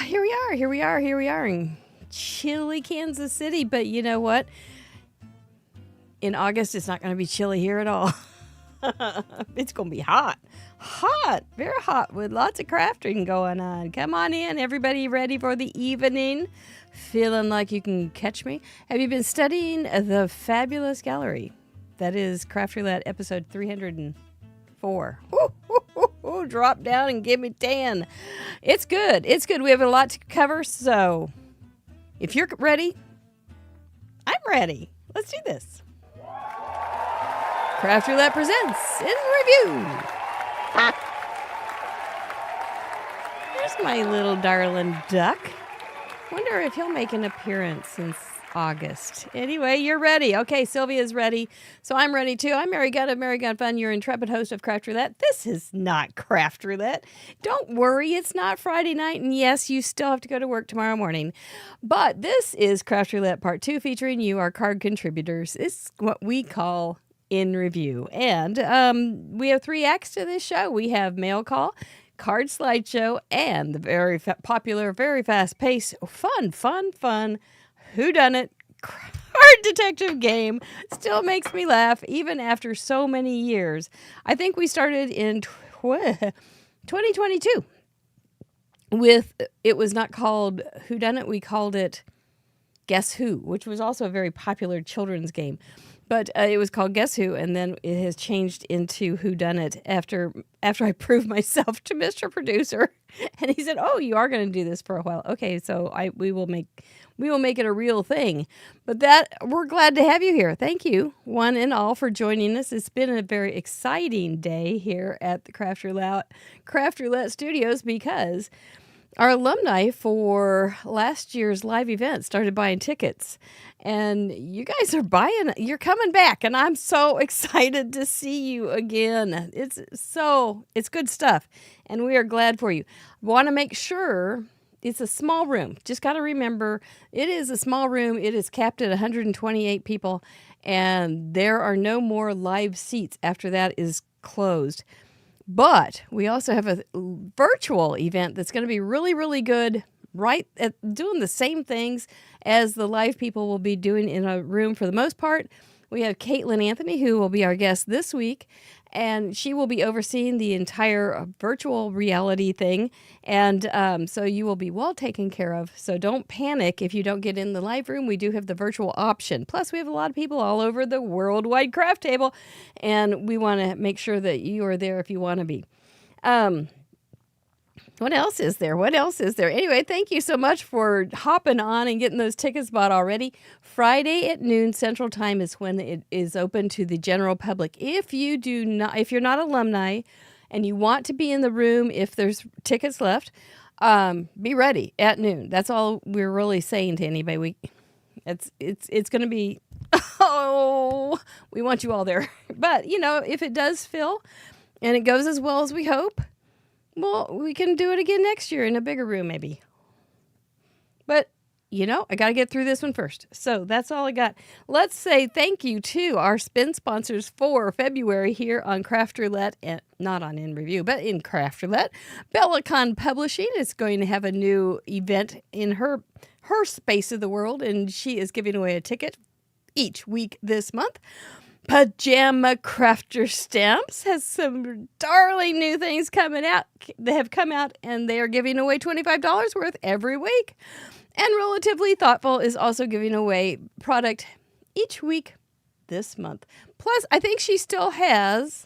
Here we are in chilly Kansas City. But you know what? In August, it's not going to be chilly here at all. It's going to be hot. Very hot, with lots of crafting going on. Come on in, everybody ready for the evening? Feeling like you can catch me? Have you been studying the fabulous gallery? That is Craft Roulette episode 304. Drop down and give me 10. It's good. We have a lot to cover, so if you're ready, I'm ready. Let's do this. Craft Roulette presents in review. Here's my little darling duck. Wonder if he'll make an appearance since August. Anyway, you're ready. Okay, Sylvia's ready. So I'm ready too. I'm Mary Gunn of Mary Gunn Fun, your intrepid host of Craft Roulette. This is not Craft Roulette. Don't worry, it's not Friday night. And yes, you still have to go to work tomorrow morning. But this is Craft Roulette Part 2 featuring you, our card contributors. It's what we call in review. And we have 3 acts to this show. We have mail call, card slideshow, and the very popular, very fast-paced, fun Whodunit card detective game. Still makes me laugh even after so many years. I think we started in 2022 with, it was not called Whodunit, we called it Guess Who, which was also a very popular children's game. But it was called Guess Who, and then it has changed into Whodunit after I proved myself to Mr. Producer, and he said, "Oh, you are going to do this for a while." Okay, so we will make it a real thing. But that we're glad to have you here. Thank you, one and all, for joining us. It's been a very exciting day here at the Craft Roulette Studios because our alumni for last year's live event started buying tickets, and you guys are you're coming back, and I'm so excited to see you again. It's good stuff, and we are glad for you. Want to make sure it's a small room. Just got to remember, it is a small room. It is capped at 128 people, and there are no more live seats after that is closed. But we also have a virtual event that's going to be really, really good, right at doing the same things as the live people will be doing in a room for the most part. We have Caitlin Anthony, who will be our guest this week, and she will be overseeing the entire virtual reality thing. And so you will be well taken care of. So don't panic if you don't get in the live room. We do have the virtual option. Plus, we have a lot of people all over the worldwide craft table, and we want to make sure that you are there if you want to be. What else is there? Anyway, thank you so much for hopping on and getting those tickets bought already. Friday at noon Central Time is when it is open to the general public. If you're not alumni and you want to be in the room, if there's tickets left, be ready at noon. That's all we're really saying to anybody. It's going to be, we want you all there. But, if it does fill and it goes as well as we hope, well, we can do it again next year in a bigger room, maybe. But, I got to get through this one first. So that's all I got. Let's say thank you to our spin sponsors for February here on Craft Roulette, and not on In Review, but in Craft Roulette. Bellicon Publishing is going to have a new event in her space of the world, and she is giving away a ticket each week this month. Pajama Crafter Stamps has some darling new things coming out. They have come out, and they are giving away $25 worth every week. And Relatively Thoughtful is also giving away product each week this month. Plus, I think she still has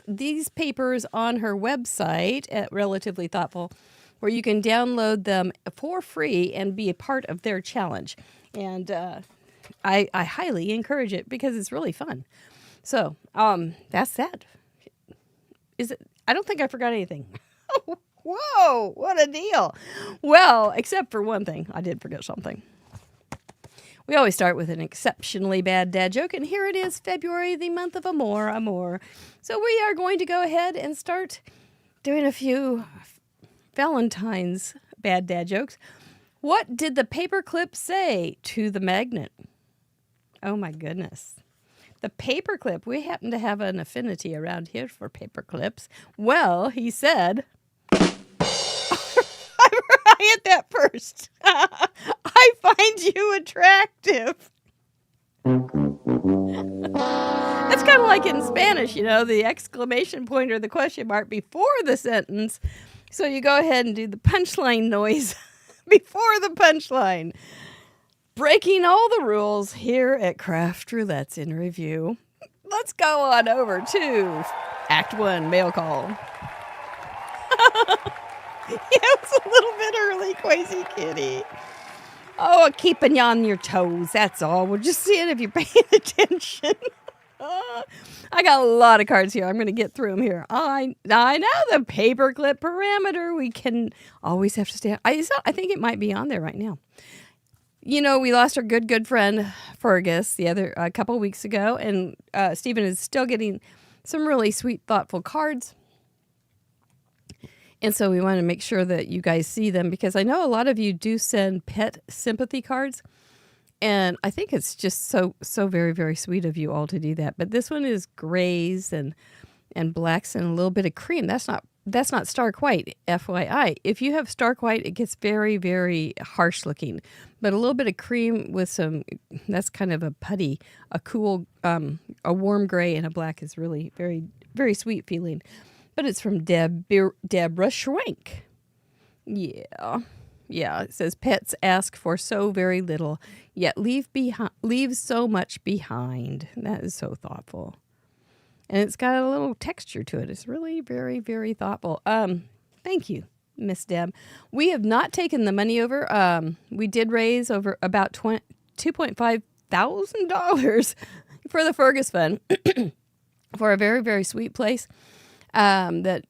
these papers on her website at Relatively Thoughtful, where you can download them for free and be a part of their challenge. And I highly encourage it because it's really fun. So, that's that. I don't think I forgot anything. Whoa, what a deal. Well, except for one thing. I did forget something. We always start with an exceptionally bad dad joke, and here it is, February, the month of amor. So we are going to go ahead and start doing a few Valentine's bad dad jokes. What did the paperclip say to the magnet? Oh my goodness. The paperclip, we happen to have an affinity around here for paperclips. Well, he said, it that first. I find you attractive. That's kind of like in Spanish, the exclamation point or the question mark before the sentence. So you go ahead and do the punchline noise before the punchline. Breaking all the rules here at Craft Roulette's in Review. Let's go on over to Act 1, mail call. It's a little bit early, Crazy Kitty. Oh, keeping you on your toes, that's all. We're just seeing if you're paying attention. I got a lot of cards here. I'm going to get through them here. I know the paperclip parameter. We can always have to stay. I think it might be on there right now. We lost our good friend Fergus a couple of weeks ago, and Stephen is still getting some really sweet, thoughtful cards. And so we want to make sure that you guys see them, because I know a lot of you do send pet sympathy cards. And I think it's just so very, very sweet of you all to do that. But this one is grays and blacks and a little bit of cream. That's not stark white, FYI. If you have stark white, it gets very, very harsh looking. But a little bit of cream with that's kind of a putty, a cool, a warm gray and a black is really very, very sweet feeling. But it's from Deborah Schwenk. Yeah, it says pets ask for so very little, yet leave so much behind. That is so thoughtful. And it's got a little texture to it. It's really very, very thoughtful. Thank you, Miss Deb. We have not taken the money over. We did raise over about $2.5 thousand for the Fergus Fund for a very, very sweet place that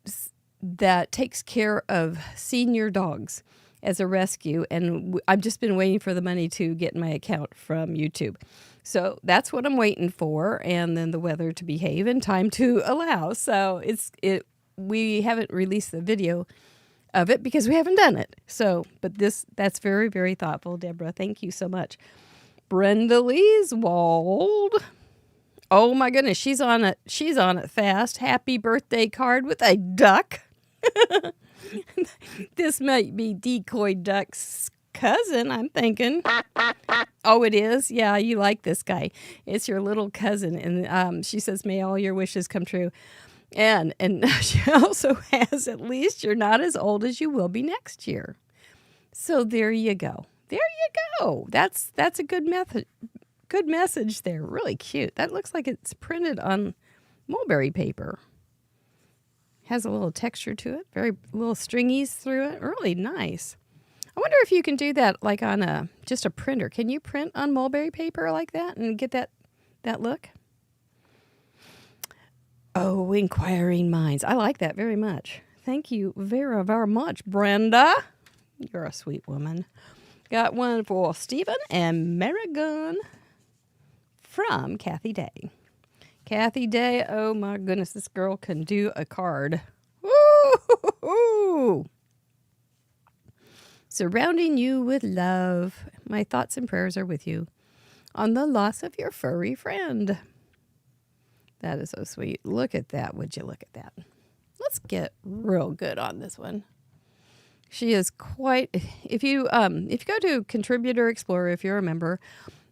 takes care of senior dogs as a rescue. And I've just been waiting for the money to get in my account from YouTube. So that's what I'm waiting for, and then the weather to behave and time to allow. So we haven't released the video of it because we haven't done it. So, but that's very, very thoughtful, Deborah. Thank you so much. Brenda Leeswald. Oh my goodness, she's on it fast. Happy birthday card with a duck. This might be Decoy Duck's cousin, I'm thinking. Oh, it is? Yeah, you like this guy. It's your little cousin. And she says, may all your wishes come true. And she also has, at least you're not as old as you will be next year. So there you go. There you go. That's a good message there. Really cute. That looks like it's printed on mulberry paper. Has a little texture to it. Very little stringies through it. Really nice. I wonder if you can do that like on just a printer. Can you print on mulberry paper like that and get that look? Oh, inquiring minds. I like that very much. Thank you very, very much, Brenda. You're a sweet woman. Got one for Stephen and Marigon from Kathy Day. Kathy Day, oh my goodness, this girl can do a card. Woo! Surrounding you with love. My thoughts and prayers are with you on the loss of your furry friend. That is so sweet. Look at that. Would you look at that? Let's get real good on this one. She is quite, if you go to Contributor Explorer, if you're a member,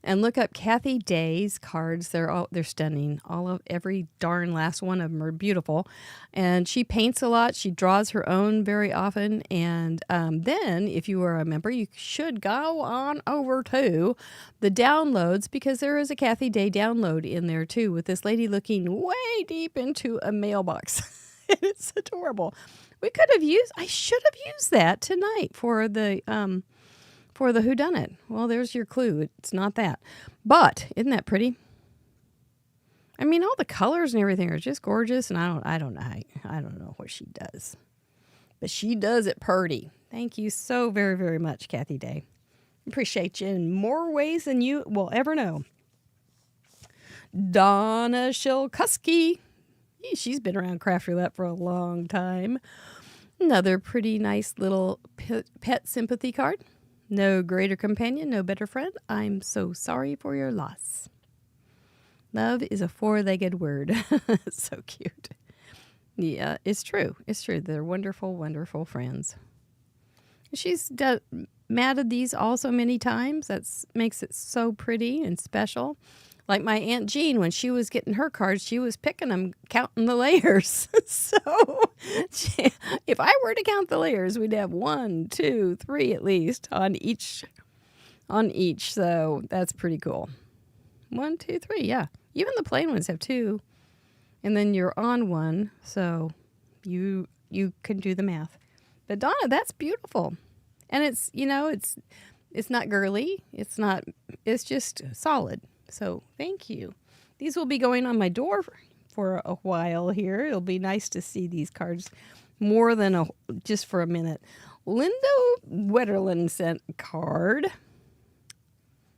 and look up Kathy Day's cards, they're stunning. Every darn last one of them are beautiful. And she paints a lot. She draws her own very often. And then, if you are a member, you should go on over to the downloads, because there is a Kathy Day download in there too, with this lady looking way deep into a mailbox. It's adorable. I should have used that tonight for the Whodunit. Well, there's your clue. It's not that. But isn't that pretty? I mean, all the colors and everything are just gorgeous, and I don't know what she does. But she does it pretty. Thank you so very, very much, Kathy Day. Appreciate you in more ways than you will ever know. Donna Shilkuski. She's been around Craft Roulette for a long time. Another pretty nice little pet sympathy card. No greater companion, no better friend. I'm so sorry for your loss. Love is a four-legged word. So cute. Yeah, it's true. It's true. They're wonderful, wonderful friends. She's matted these also many times. That makes it so pretty and special. Like my Aunt Jean, when she was getting her cards, she was picking them, counting the layers. So if I were to count the layers, we'd have 1, 2, 3 at least on each. So that's pretty cool. 1, 2, 3, yeah. Even the plain ones have 2. And then you're on 1, so you can do the math. But Donna, that's beautiful. And it's, it's not girly. It's just solid. So thank you. These will be going on my door for a while here. It'll be nice to see these cards more than just for a minute. Linda Wetterlin sent a card.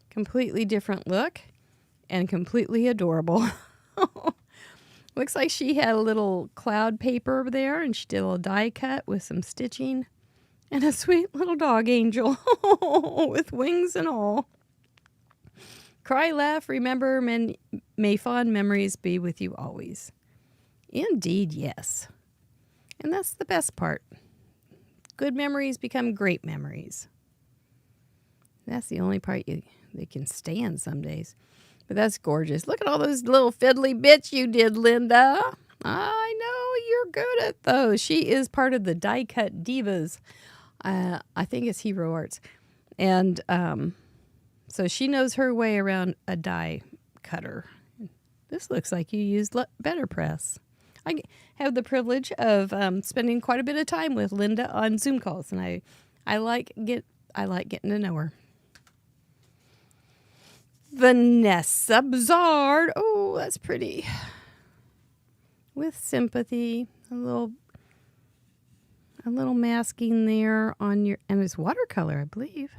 Completely different look and completely adorable. Looks like she had a little cloud paper over there, and she did a little die cut with some stitching and a sweet little dog angel with wings and all. Cry, laugh, remember, may fond memories be with you always. Indeed, yes. And that's the best part. Good memories become great memories. That's the only part they can stand some days. But that's gorgeous. Look at all those little fiddly bits you did, Linda. I know you're good at those. She is part of the Die Cut Divas. I think it's Hero Arts. And so she knows her way around a die cutter. This looks like you used Better Press. I have the privilege of spending quite a bit of time with Linda on Zoom calls, and I like getting to know her. Vanessa Bzard. Oh, that's pretty. With sympathy, a little masking there on your, and it's watercolor, I believe.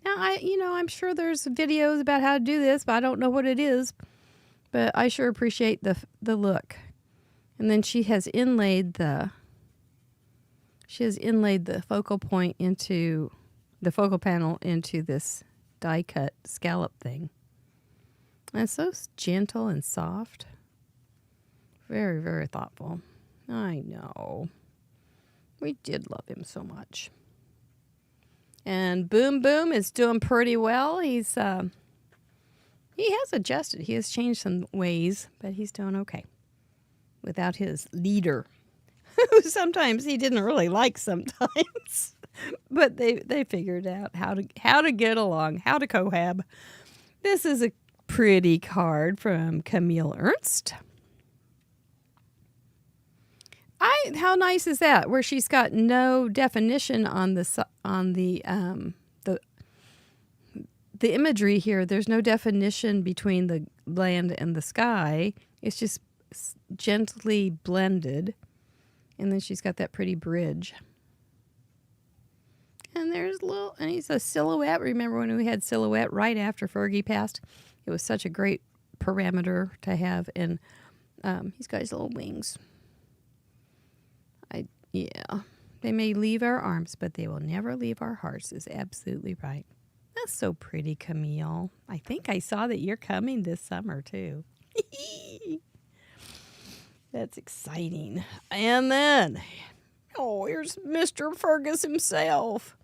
Now I'm sure there's videos about how to do this, but I don't know what it is. But I sure appreciate the look. And then she has inlaid the focal point into the focal panel into this die cut scallop thing. And it's so gentle and soft. Very, very thoughtful. I know. We did love him so much. And Boom Boom is doing pretty well. He has adjusted. He has changed some ways, but he's doing okay. Without his leader, who sometimes he didn't really like sometimes. But they figured out how to get along, how to cohab. This is a pretty card from Camille Ernst. How nice is that? Where she's got no definition on the imagery here. There's no definition between the land and the sky. It's just gently blended, and then she's got that pretty bridge. And and he's a silhouette. Remember when we had silhouette right after Fergie passed? It was such a great parameter to have, and he's got his little wings. Yeah, they may leave our arms, but they will never leave our hearts, is absolutely right. That's so pretty, Camille. I think I saw that you're coming this summer, too. That's exciting. And then, here's Mr. Fergus himself.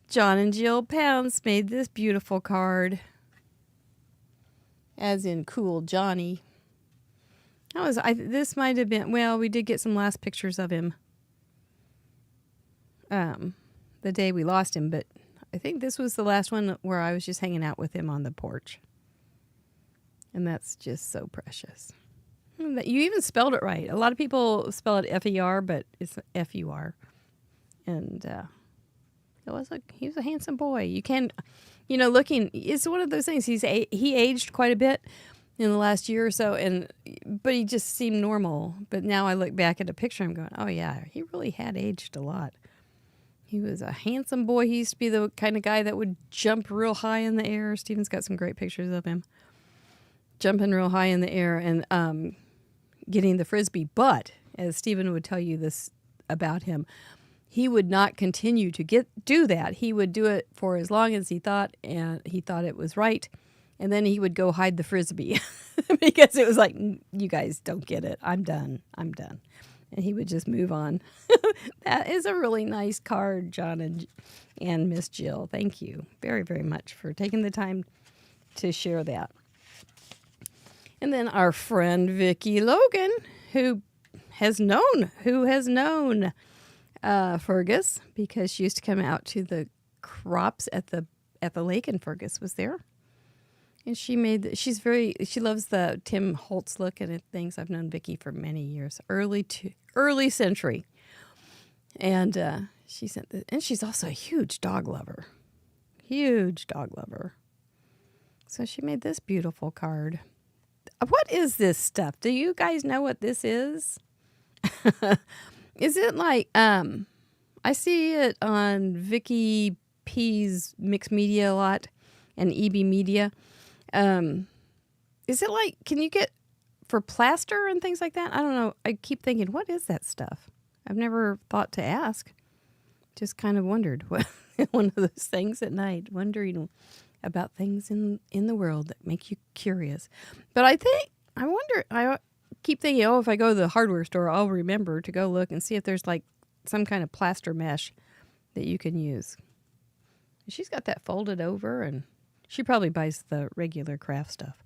John and Jill Pounds made this beautiful card. As in cool Johnny. This might have been, well, we did get some last pictures of him the day we lost him, but I think this was the last one where I was just hanging out with him on the porch. And that's just so precious. You even spelled it right. A lot of people spell it F-E-R, but it's F-U-R. And he was a handsome boy. You can, looking, it's one of those things. He aged quite a bit in the last year or so, but he just seemed normal. But now I look back at a picture, I'm going, oh yeah, he really had aged a lot. He was a handsome boy. He used to be the kind of guy that would jump real high in the air. Stephen's got some great pictures of him jumping real high in the air and getting the Frisbee. But, as Stephen would tell you this about him, he would not continue to do that. He would do it for as long as he thought, and he thought it was right. And then he would go hide the Frisbee because it was like, you guys don't get it. I'm done. and he would just move on. That is a really nice card, John and Miss Jill. Thank you very, very much for taking the time to share that. And then our friend Vicki Logan, who has known Fergus, because she used to come out to the crops at the lake, and Fergus was there. And she loves the Tim Holtz look at things. I've known Vicki for many years, early century. And she sent this, and she's also a huge dog lover. So she made this beautiful card. What is this stuff? Do you guys know what this is? Is it like, I see it on Vicky P's Mixed Media a lot and EB Media. Is it like, can you get for plaster and things like that? I don't know. I keep thinking, what is that stuff? I've never thought to ask. Just kind of wondered. One of those things at night, wondering about things in the world that make you curious. But I keep thinking, if I go to the hardware store, I'll remember to go look and see if there's like some kind of plaster mesh that you can use. She's got that folded over, and she probably buys the regular craft stuff.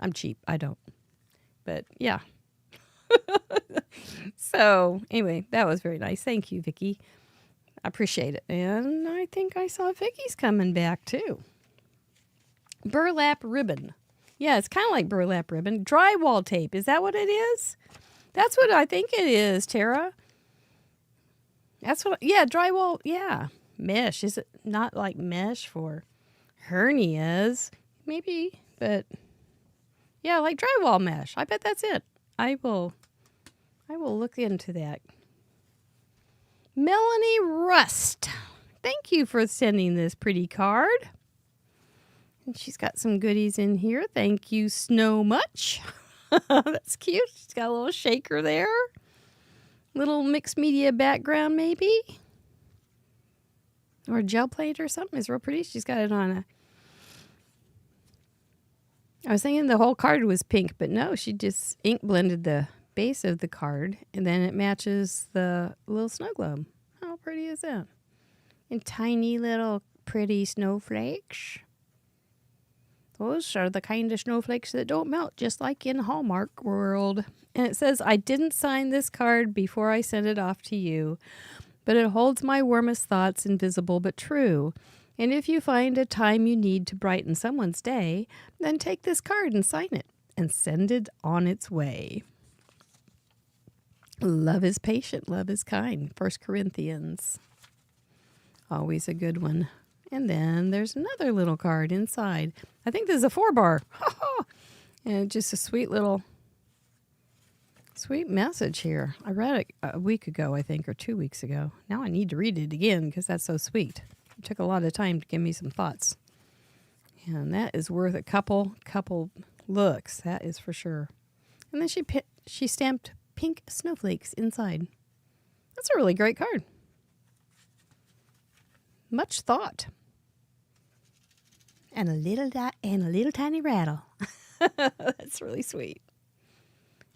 I'm cheap. I don't. But yeah. So anyway, that was very nice. Thank you, Vicki. I appreciate it. And I think I saw Vicki's coming back too. Burlap ribbon. Yeah, it's kind of like burlap ribbon. Drywall tape. Is that what it is? That's what I think it is, Tara. Drywall. Yeah. Mesh. Is it not like mesh for hernias? Maybe, but yeah, like drywall mesh. I bet that's it. I will look into that. Melanie Rust. Thank you for sending this pretty card. And she's got some goodies in here. Thank you, Snow Much. That's cute. She's got a little shaker there. Little mixed media background, maybe. Or gel plate or something. It's real pretty. She's got it on I was thinking the whole card was pink, but no, she just ink blended the base of the card, and then it matches the little snow globe. How pretty is that? And tiny little pretty snowflakes. Those are the kind of snowflakes that don't melt, just like in Hallmark World. And it says, I didn't sign this card before I sent it off to you, but it holds my warmest thoughts, invisible but true. And if you find a time you need to brighten someone's day, then take this card and sign it and send it on its way. Love is patient, love is kind. 1 Corinthians. Always a good one. And then there's another little card inside. I think this is a 4-bar. And just a sweet message here. I read it a week ago, I think, or 2 weeks ago. Now I need to read it again because that's so sweet. It took a lot of time to give me some thoughts. And that is worth a couple looks. That is for sure. And then she stamped pink snowflakes inside. That's a really great card. Much thought. And a little tiny rattle. That's really sweet.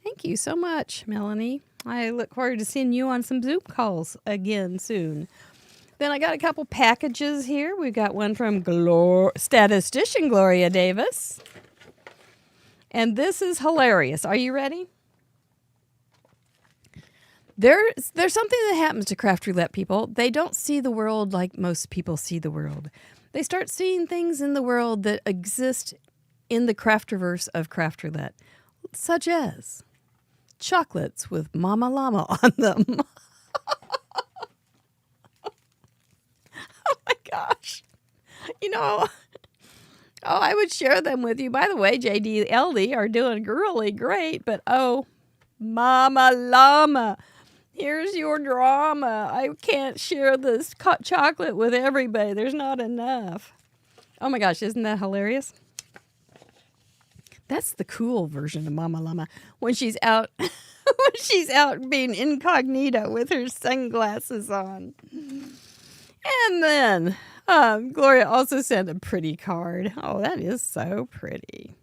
Thank you so much, Melanie. I look forward to seeing you on some Zoom calls again soon. Then I got a couple packages here. We got one from statistician Gloria Davis. And this is hilarious. Are you ready? There's something that happens to Craft Roulette people. They don't see the world like most people see the world. They start seeing things in the world that exist in the crafterverse of Craft Roulette, such as chocolates with Mama Llama on them. Oh my gosh. I would share them with you. By the way, JD LD are doing really great, but Mama Llama, here's your drama. I can't share this chocolate with everybody. There's not enough. Oh my gosh, isn't that hilarious? That's the cool version of Mama Llama when she's out being incognito with her sunglasses on. And then Gloria also sent a pretty card. Oh, that is so pretty.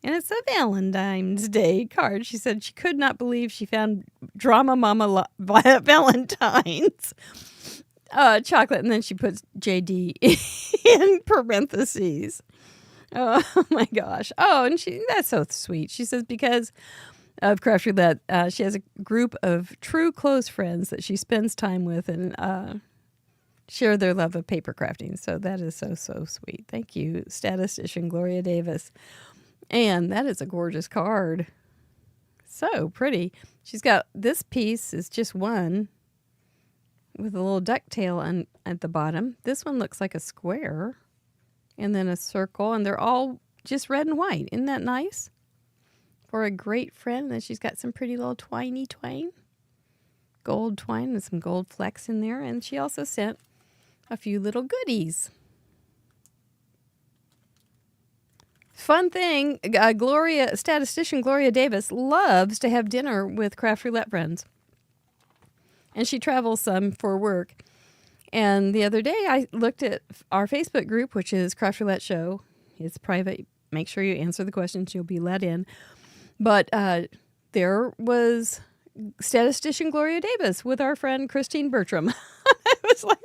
And it's a Valentine's Day card. She said she could not believe she found Drama Mama Valentine's chocolate. And then she puts JD in parentheses. Oh, my gosh. Oh, and that's so sweet. She says because of Craft Roulette, she has a group of true close friends that she spends time with and share their love of paper crafting. So that is so, so sweet. Thank you, statistician Gloria Davis. And that is a gorgeous card. So pretty. She's got this piece is just one with a little ducktail at the bottom. This one looks like a square and then a circle, and they're all just red and white. Isn't that nice? For a great friend. And then she's got some pretty little twine. Gold twine and some gold flecks in there. And she also sent a few little goodies. Fun thing, statistician Gloria Davis loves to have dinner with Craft Roulette friends. And she travels some for work. And the other day I looked at our Facebook group, which is Craft Roulette Show. It's private. Make sure you answer the questions. You'll be let in. But there was statistician Gloria Davis with our friend Christine Bertram. I was like,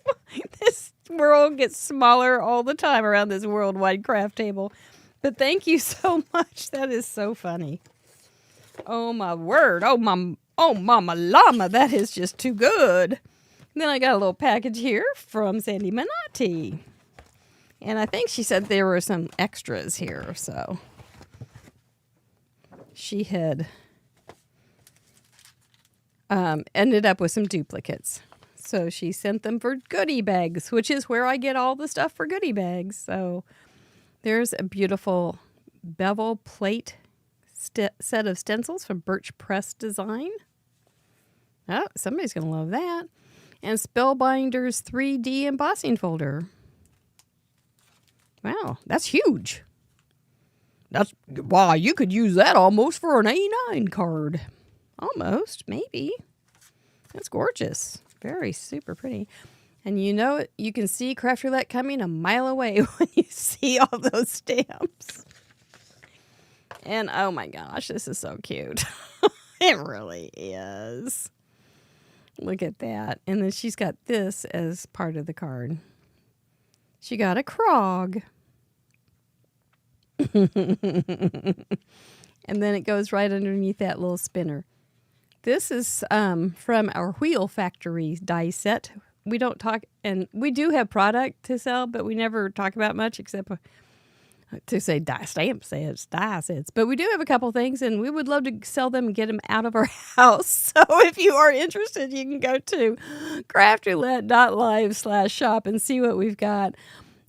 this world gets smaller all the time around this worldwide craft table. But thank you so much. That is so funny. Oh, my word. Oh, mama llama. That is just too good. And then I got a little package here from Sandy Minotti. And I think she said there were some extras here. So she had ended up with some duplicates. So she sent them for goodie bags, which is where I get all the stuff for goodie bags. So there's a beautiful bevel plate set of stencils from Birch Press Design. Oh, somebody's going to love that. And Spellbinder's 3D embossing folder. Wow, that's huge. Wow, you could use that almost for an A9 card. Almost, maybe. That's gorgeous. Very super pretty. And you know it, you can see Craft Roulette coming a mile away when you see all those stamps. And oh my gosh, this is so cute. It really is. Look at that. And then she's got this as part of the card. She got a Krog. And then it goes right underneath that little spinner. This is from our Wheel Factory die set. We don't talk, and we do have product to sell, but we never talk about much except to say die stamp sets, die sets. But we do have a couple things, and we would love to sell them and get them out of our house. So if you are interested, you can go to craftroulette.live/shop and see what we've got.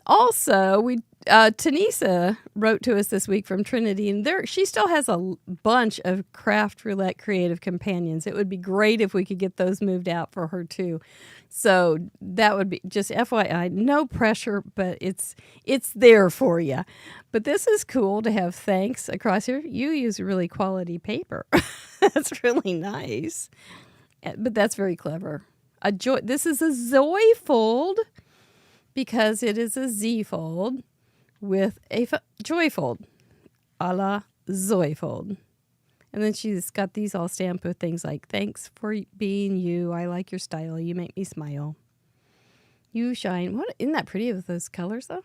Also, Tanisa wrote to us this week from Trinity, and she still has a bunch of Craft Roulette creative companions. It would be great if we could get those moved out for her too. So that would be just FYI, no pressure, but it's there for you. But this is cool to have thanks across here. You use really quality paper. That's really nice. But that's very clever. This is a Zoe fold because it is a Z fold with a joy fold, a la Zoe fold. And then she's got these all stamped with things like, thanks for being you. I like your style. You make me smile. You shine. Isn't that pretty with those colors, though?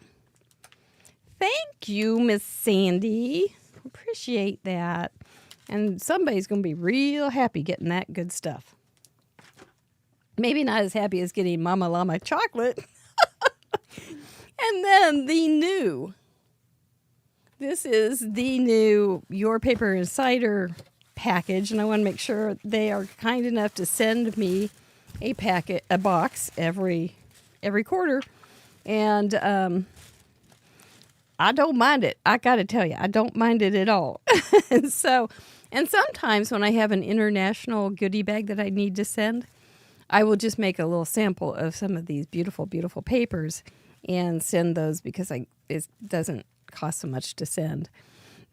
Thank you, Miss Sandy. Appreciate that. And somebody's going to be real happy getting that good stuff. Maybe not as happy as getting Mama Llama chocolate. And then the new. This is the new Your Paper and Cider package, and I want to make sure they are kind enough to send me a box every quarter. And I don't mind it. I got to tell you, I don't mind it at all. And sometimes when I have an international goodie bag that I need to send, I will just make a little sample of some of these beautiful, beautiful papers and send those because it doesn't cost so much to send,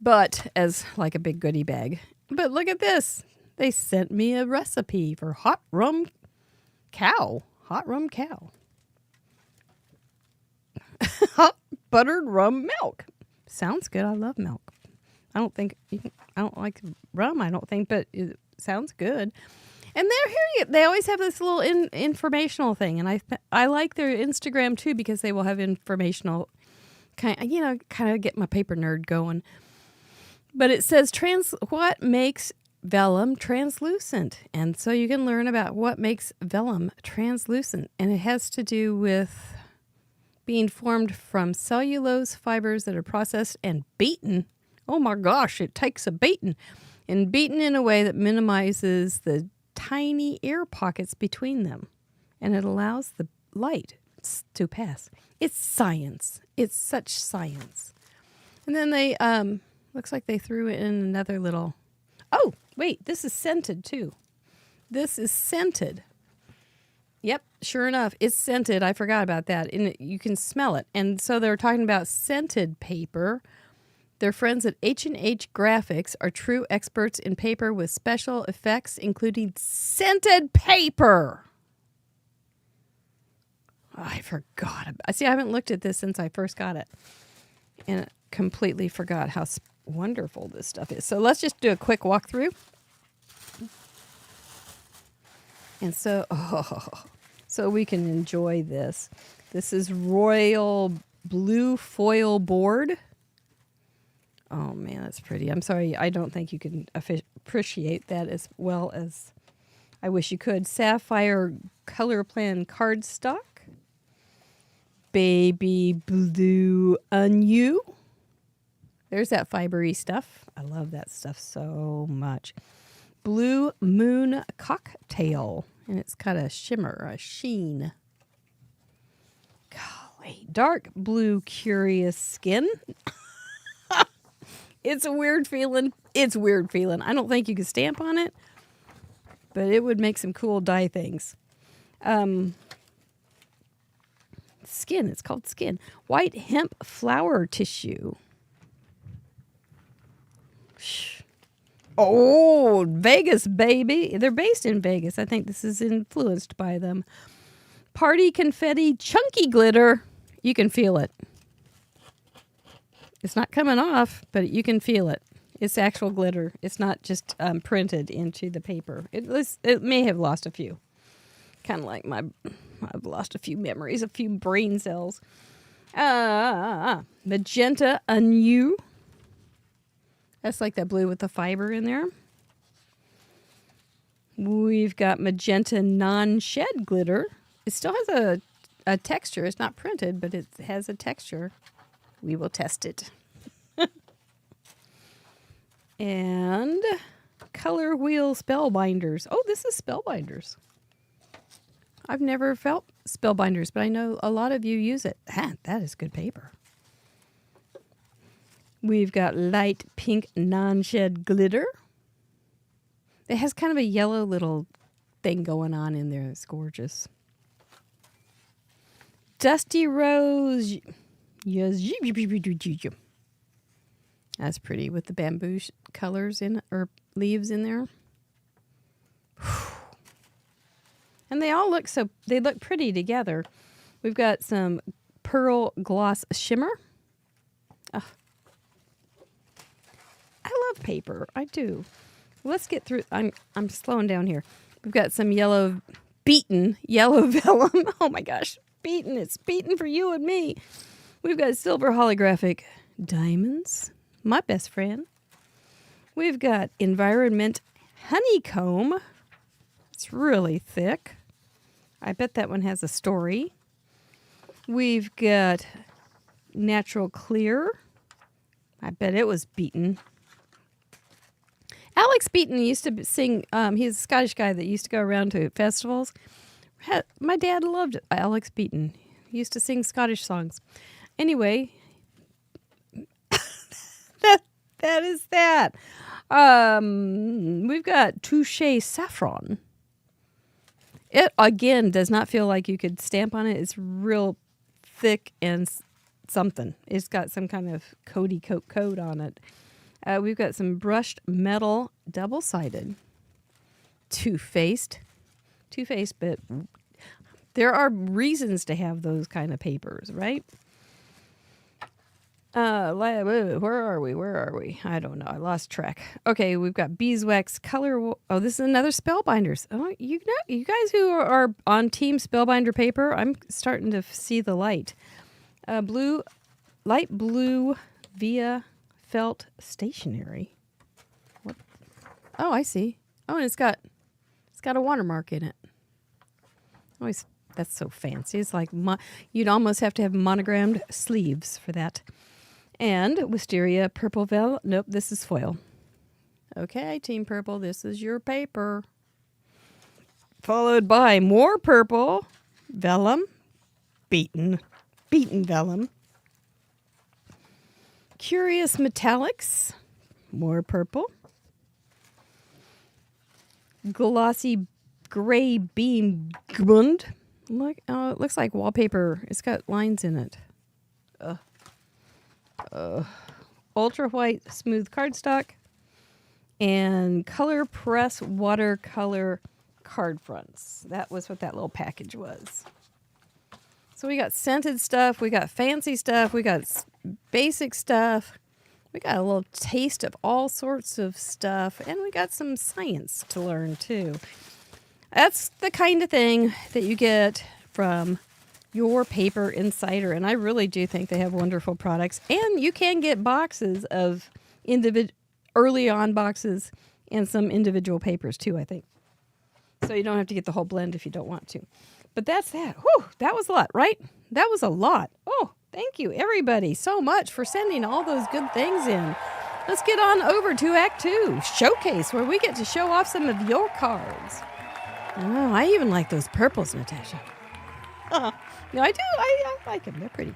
but as like a big goodie bag. But look at this. They sent me a recipe for hot rum cow. Hot buttered rum milk. Sounds good. I love milk. I don't think I don't like rum. I don't think, but it sounds good. And they always have this little informational thing, and I like their Instagram too because they will have informational kind of get my paper nerd going. But it says what makes vellum translucent, and so you can learn about what makes vellum translucent, and it has to do with being formed from cellulose fibers that are processed and beaten. Oh my gosh, it takes a beating, and beaten in a way that minimizes the tiny air pockets between them, and it allows the light to pass. It's science. It's such science. And then they looks like they threw in another little. Oh wait, this is scented too. This is scented. Yep, sure enough, it's scented. I forgot about that, and you can smell it. And so they're talking about scented paper. Their friends at H&H Graphics are true experts in paper with special effects, including scented paper. Oh, I forgot. See, I haven't looked at this since I first got it, and I completely forgot how wonderful this stuff is. So let's just do a quick walkthrough. And so we can enjoy this. This is royal blue foil board. Oh, man, that's pretty. I'm sorry. I don't think you can appreciate that as well as I wish you could. Sapphire color plan cardstock. Baby blue onion. There's that fibery stuff. I love that stuff so much. Blue moon cocktail. And it's got a shimmer, a sheen. Golly. Dark blue curious skin. It's a weird feeling. It's weird feeling. I don't think you could stamp on it, but it would make some cool dye things. Skin. It's called skin. White hemp flower tissue. Oh, Vegas, baby. They're based in Vegas. I think this is influenced by them. Party confetti chunky glitter. You can feel it. It's not coming off, but you can feel it. It's actual glitter. It's not just printed into the paper. It may have lost a few. Kind of like I've lost a few memories, a few brain cells. Magenta onion. That's like that blue with the fiber in there. We've got magenta non-shed glitter. It still has a texture. It's not printed, but it has a texture. We will test it. And color wheel spellbinders. Oh, this is spellbinders. I've never felt spellbinders, but I know a lot of you use it. That is good paper. We've got light pink non-shed glitter. It has kind of a yellow little thing going on in there. It's gorgeous. Dusty rose. Yes. That's pretty with the bamboo colors in or leaves in there. And they all look pretty together. We've got some pearl gloss shimmer. Oh. I love paper. I do. Let's get through. I'm slowing down here. We've got some beaten yellow vellum. Oh my gosh. Beaten. It's beaten for you and me. We've got silver holographic diamonds. My best friend. We've got environment honeycomb. It's really thick. I bet that one has a story. We've got natural clear. I bet it was beaten. Alex Beaton used to sing. He's a Scottish guy that used to go around to festivals. My dad loved Alex Beaton. He used to sing Scottish songs. Anyway, that is that. We've got Touche Saffron. It, again, does not feel like you could stamp on it. It's real thick and something. It's got some kind of coat on it. We've got some brushed metal double-sided. Two-faced, but there are reasons to have those kind of papers, right? Where are we? Where are we? I don't know. I lost track. Okay, we've got beeswax color. Oh, this is another Spellbinders. Oh, you guys who are on Team Spellbinder paper, I'm starting to see the light. Light blue via felt stationery. What? Oh, I see. Oh, and it's got a watermark in it. Always, that's so fancy. It's like you'd almost have to have monogrammed sleeves for that. And Wisteria Purple Vel. Nope, this is foil. Okay, Team Purple, this is your paper. Followed by more purple. Vellum. Beaten vellum. Curious Metallics. More purple. Glossy Gray Beam Grund. Look, oh, it looks like wallpaper. It's got lines in it. Ultra white smooth cardstock and color press watercolor card fronts. That was what that little package was. So we got scented stuff, we got fancy stuff, we got basic stuff, we got a little taste of all sorts of stuff, and we got some science to learn too. That's the kind of thing that you get from Your Paper Insider, and I really do think they have wonderful products. And you can get boxes of early on boxes and some individual papers too, I think. So you don't have to get the whole blend if you don't want to. But that's that. Whew, that was a lot, right? That was a lot. Oh, thank you, everybody, so much for sending all those good things in. Let's get on over to Act 2, Showcase, where we get to show off some of your cards. Oh, I even like those purples, Natasha. No, I do. I like them. They're pretty.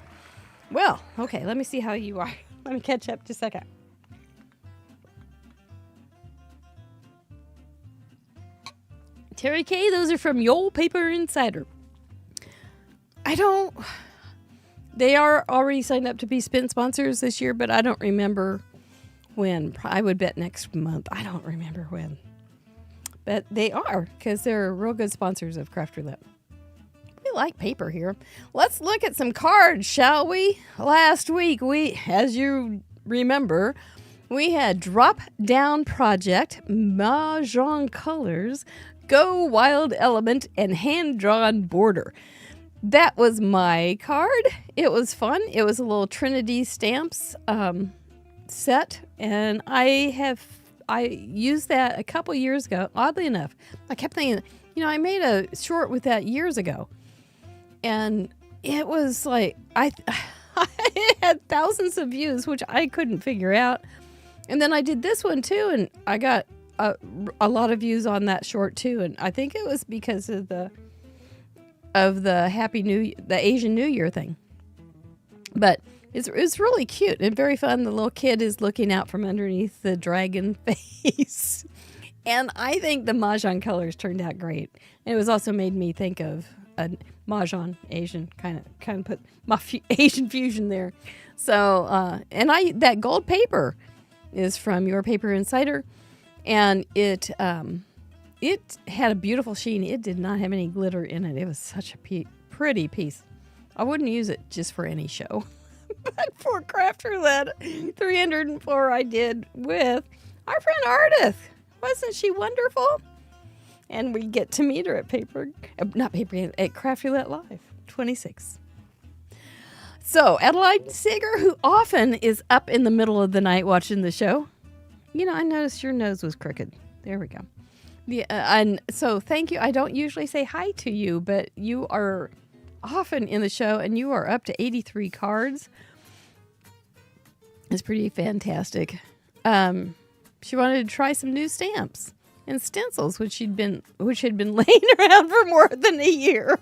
Well, okay, let me see how you are. Let me catch up just a second. Terry K, those are from Your Paper Insider. They are already signed up to be spin sponsors this year, but I don't remember when. I would bet next month. I don't remember when. But they are, because they're real good sponsors of Craft Roulette. We like paper here. Let's look at some cards, shall we? Last week, as you remember, we had Drop Down Project, Mahjong Colors, Go Wild Element, and Hand Drawn Border. That was my card. It was fun. It was a little Trinity Stamps set, and I used that a couple years ago. Oddly enough, I kept thinking, I made a short with that years ago. And it was like, I had thousands of views, which I couldn't figure out. And then I did this one too, and I got a lot of views on that short too. And I think it was because of the the Asian New Year thing. But it's really cute and very fun. The little kid is looking out from underneath the dragon face. And I think the Mahjong colors turned out great. And it was also made me think of a Mahjong Asian, kind of put my Asian fusion there. So, that gold paper is from Your Paper Insider, and it had a beautiful sheen. It did not have any glitter in it. It was such a pretty piece. I wouldn't use it just for any show. But for Craft Roulette 304, I did with our friend Ardith. Wasn't she wonderful? And we get to meet her at Craft Roulette Live 26. So, Adelaide Sager, who often is up in the middle of the night watching the show. I noticed your nose was crooked. There we go. And so, thank you. I don't usually say hi to you, but you are often in the show, and you are up to 83 cards. It's pretty fantastic. She wanted to try some new stamps and stencils, which had been laying around for more than a year.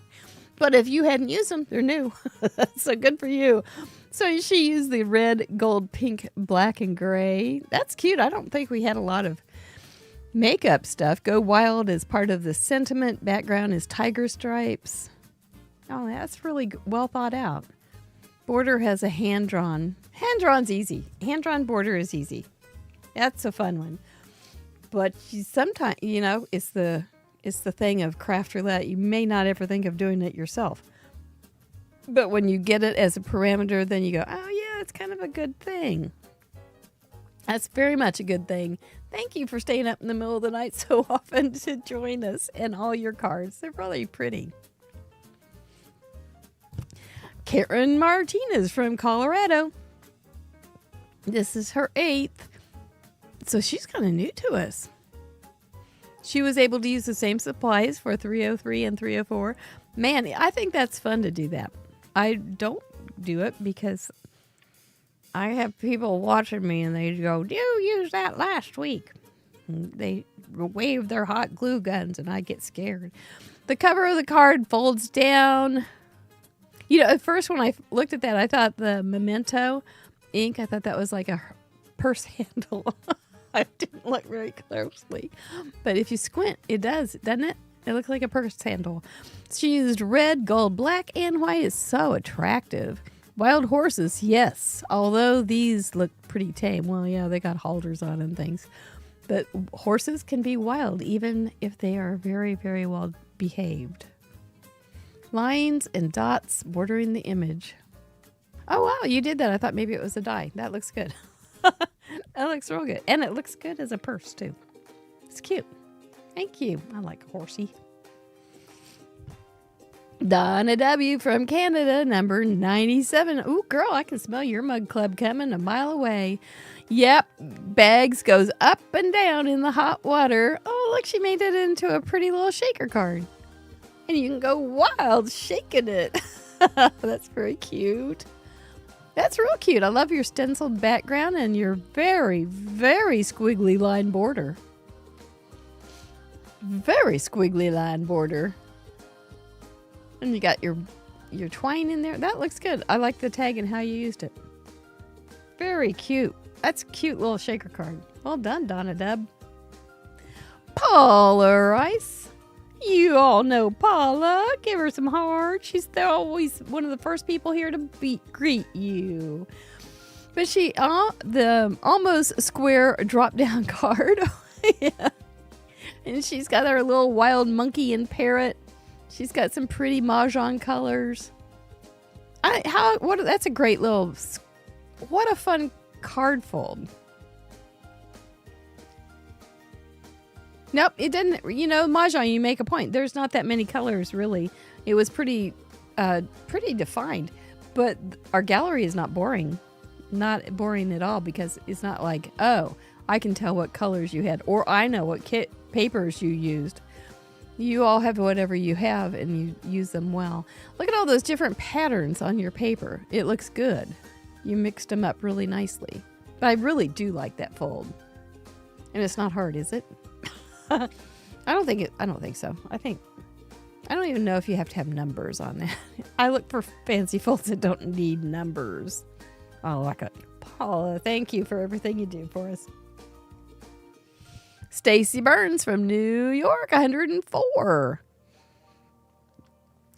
But if you hadn't used them, they're new. So good for you. So she used the red, gold, pink, black, and gray. That's cute. I don't think we had a lot of makeup stuff. Go Wild is part of the sentiment. Background is tiger stripes. Oh, that's really well thought out. Border has a hand-drawn. Hand-drawn's easy. Hand-drawn border is easy. That's a fun one. But sometimes, it's the thing of Craft Roulette. You may not ever think of doing it yourself. But when you get it as a parameter, then you go, oh, yeah, that's kind of a good thing. That's very much a good thing. Thank you for staying up in the middle of the night so often to join us and all your cards. They're really pretty. Karen Martinez from Colorado. This is her 8th. So she's kind of new to us. She was able to use the same supplies for 303 and 304. Man, I think that's fun to do that. I don't do it because I have people watching me and they go, "You used that last week." And they wave their hot glue guns and I get scared. The cover of the card folds down. You know, at first when I looked at that, I thought the Memento ink, I thought that was like a purse handle. I didn't look very closely. But if you squint, it does, doesn't it? It looks like a purse handle. She used red, gold, black, and white. It's so attractive. Wild horses, yes. Although these look pretty tame. Well, yeah, they got halters on and things. But horses can be wild, even if they are very, very well behaved. Lines and dots bordering the image. Oh, wow, you did that. I thought maybe it was a die. That looks good. That looks real good. And it looks good as a purse, too. It's cute. Thank you. I like a horsey. Donna W. from Canada, number 97. Ooh, girl, I can smell your mug club coming a mile away. Yep, bags goes up and down in the hot water. Oh, look, she made it into a pretty little shaker card. And you can go wild shaking it. That's very cute. That's real cute. I love your stenciled background and your very, very squiggly line border. Very squiggly line border. And you got your twine in there. That looks good. I like the tag and how you used it. Very cute. That's a cute little shaker card. Well done, Donna Dub. Paula Rice. You all know Paula. Give her some hearts. She's always one of the first people here to greet you. But she, the almost square drop down card. Yeah. And she's got her little wild monkey and parrot. She's got some pretty mahjong colors. That's a great little, what a fun card fold. Nope, it didn't. You know, mahjong, you make a point. There's not that many colors, really. It was pretty defined. But our gallery is not boring. Not boring at all, because it's not like, oh, I can tell what colors you had, or I know what papers you used. You all have whatever you have, and you use them well. Look at all those different patterns on your paper. It looks good. You mixed them up really nicely. But I really do like that fold. And it's not hard, is it? I don't think so. I don't even know if you have to have numbers on that. I look for fancy folds that don't need numbers. Oh, like a Paula, thank you for everything you do for us. Stacy Burns from New York, 104.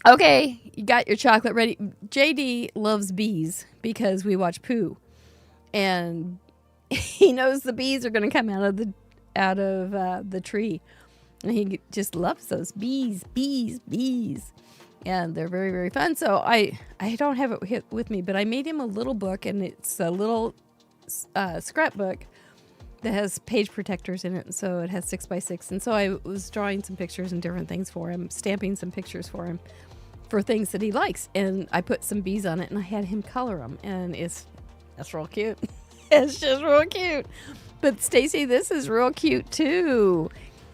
Okay, you got your chocolate ready. JD loves bees because we watch Pooh, and he knows the bees are going to come out of the tree, and he just loves those bees, and they're very, very fun. So I don't have it with me, but I made him a little book, and it's a little scrapbook that has page protectors in it, so it has 6x6. And so I was drawing some pictures and different things for him, stamping some pictures for him for things that he likes, and I put some bees on it, and I had him color them, and that's real cute. It's just real cute. But Stacy, this is real cute too.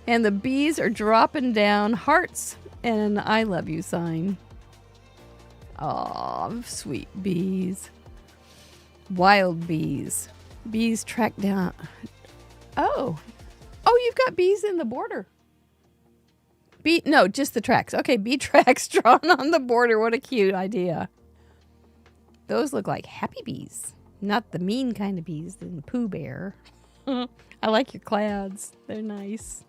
And the bees are dropping down hearts and an I love you sign. Aw, sweet bees. Wild bees. Bees track down. Oh, you've got bees in the border. No, just the tracks. Okay, bee tracks drawn on the border. What a cute idea. Those look like happy bees. Not the mean kind of bees, the Pooh Bear. I like your clouds. They're nice.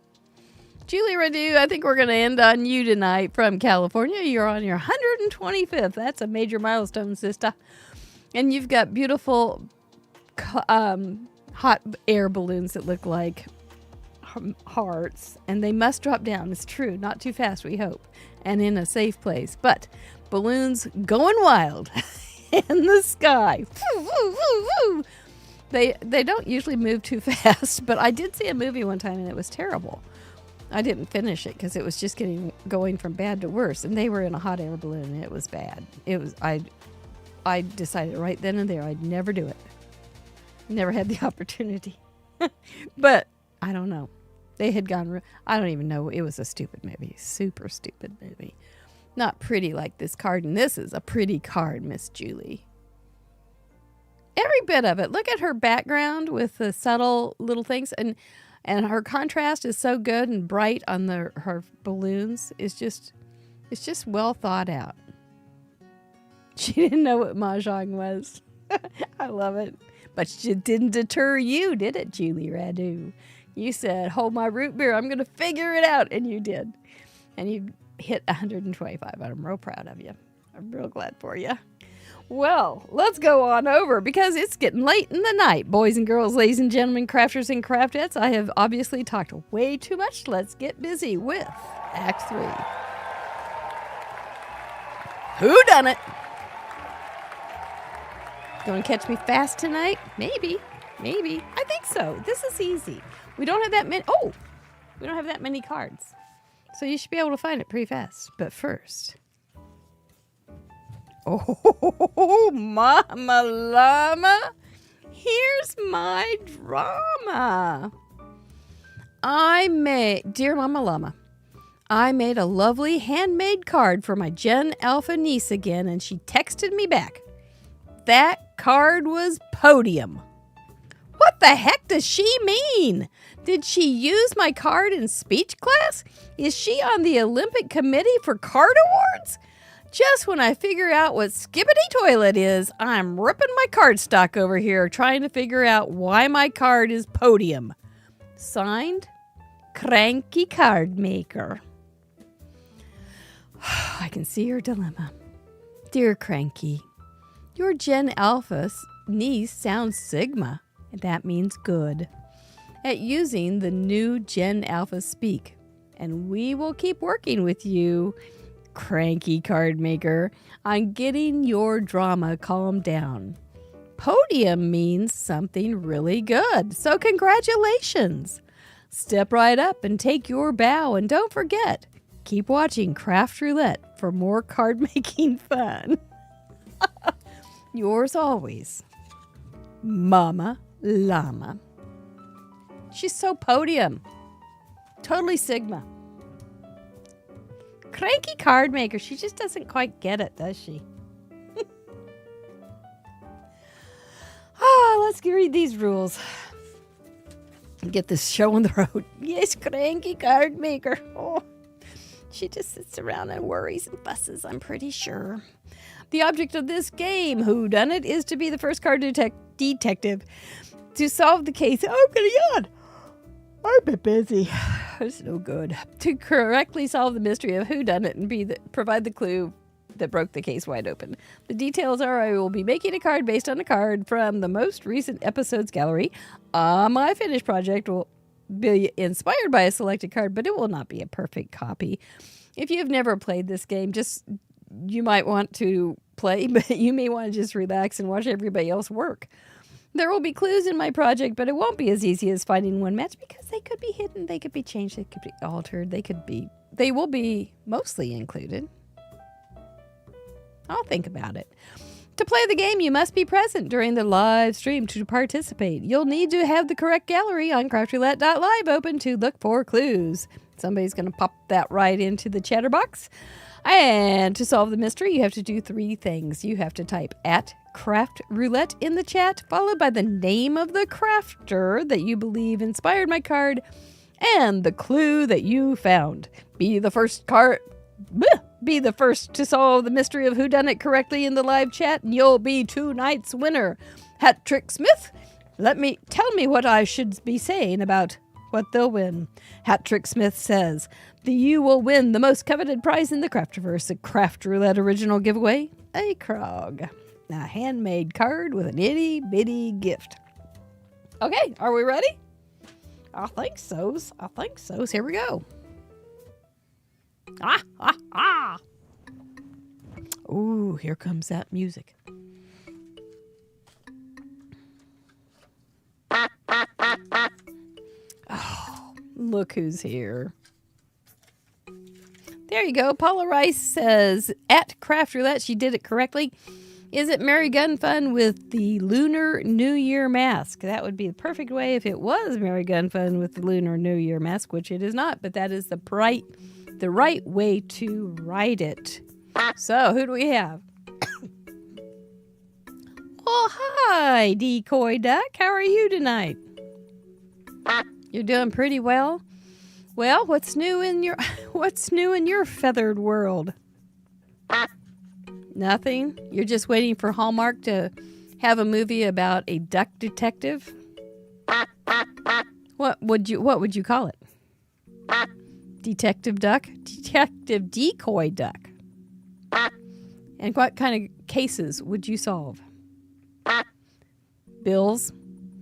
Julie Revue, I think we're going to end on you tonight from California. You're on your 125th. That's a major milestone, sister. And you've got beautiful hot air balloons that look like hearts. And they must drop down. It's true. Not too fast, we hope. And in a safe place. But balloons going wild. in the sky. They don't usually move too fast, but I did see a movie one time and it was terrible. I didn't finish it because it was just going from bad to worse, and they were in a hot air balloon and it was bad. I decided right then and there I'd never do it. Never had the opportunity. But I don't know. They had gone, I don't even know. It was a stupid movie. Super stupid movie. Not pretty like this card, and this is a pretty card, Miss Julie. Every bit of it. Look at her background with the subtle little things, and her contrast is so good and bright on her balloons. It's just well thought out. She didn't know what mahjong was. I love it. But it didn't deter you, did it, Julie Radu? You said, hold my root beer, I'm going to figure it out. And you did. And you hit 125. I'm real proud of you. I'm real glad for you. Well, let's go on over because it's getting late in the night. Boys and girls, ladies and gentlemen, crafters and craftettes, I have obviously talked way too much. Let's get busy with Act 3. Whodunit? Going to catch me fast tonight? Maybe. I think so. This is easy. We don't have that many. Oh, we don't have that many cards. So you should be able to find it pretty fast. But first. Oh, Mama Llama. Here's my drama. Dear Mama Llama, I made a lovely handmade card for my Gen Alpha niece again, and she texted me back. That card was podium. What the heck does she mean? Did she use my card in speech class? Is she on the Olympic Committee for Card Awards? Just when I figure out what skippity toilet is, I'm ripping my card stock over here trying to figure out why my card is podium. Signed, Cranky Card Maker. I can see your dilemma. Dear Cranky, your Gen Alpha niece sounds Sigma, and that means good, at using the new Gen Alpha speak. And we will keep working with you, Cranky Card Maker, on getting your drama calmed down. Podium means something really good, so congratulations. Step right up and take your bow, and don't forget, keep watching Craft Roulette for more card-making fun. Yours always, Mama Llama. She's so podium. Totally Sigma. Cranky Card Maker. She just doesn't quite get it, does she? Let's read these rules. Get this show on the road. Yes, Cranky Card Maker. Oh, she just sits around and worries and fusses, I'm pretty sure. The object of this game, Whodunit, is to be the first card detective to solve the case. Oh, good God. I've been busy. It's no good. To correctly solve the mystery of Whodunit and provide the clue that broke the case wide open. The details are I will be making a card based on a card from the most recent episode's gallery. My finished project will be inspired by a selected card, but it will not be a perfect copy. If you've never played this game, you might want to play, but you may want to just relax and watch everybody else work. There will be clues in my project, but it won't be as easy as finding one match because they could be hidden, they could be changed, they could be altered, they will be mostly included. I'll think about it. To play the game, you must be present during the live stream to participate. You'll need to have the correct gallery on craftroulette.live open to look for clues. Somebody's going to pop that right into the chatter box. And to solve the mystery, you have to do 3 things. You have to type @craftroulette in the chat, followed by the name of the crafter that you believe inspired my card, and the clue that you found. Be the first to solve the mystery of Whodunit correctly in the live chat, and you'll be tonight's winner. Hat Trick Smith, tell me what I should be saying about what they'll win. Hat Trick Smith says, you will win the most coveted prize in the Craftiverse, a Craft Roulette original giveaway, a Krog. A handmade card with an itty bitty gift. Okay, are we ready? I think so. Here we go. Ooh, here comes that music. Look who's here. There you go. Paula Rice says, at Craft Roulette, she did it correctly. Is it Merry Gun Fun with the Lunar New Year mask? That would be the perfect way if it was Merry Gun Fun with the Lunar New Year mask, which it is not, but that is the right way to write it. So, who do we have? Oh, hi, Decoy Duck. How are you tonight? You're doing pretty well. Well, what's new in your feathered world? Nothing. You're just waiting for Hallmark to have a movie about a duck detective. What would you call it? Detective Duck? Detective Decoy Duck. And what kind of cases would you solve? Bills?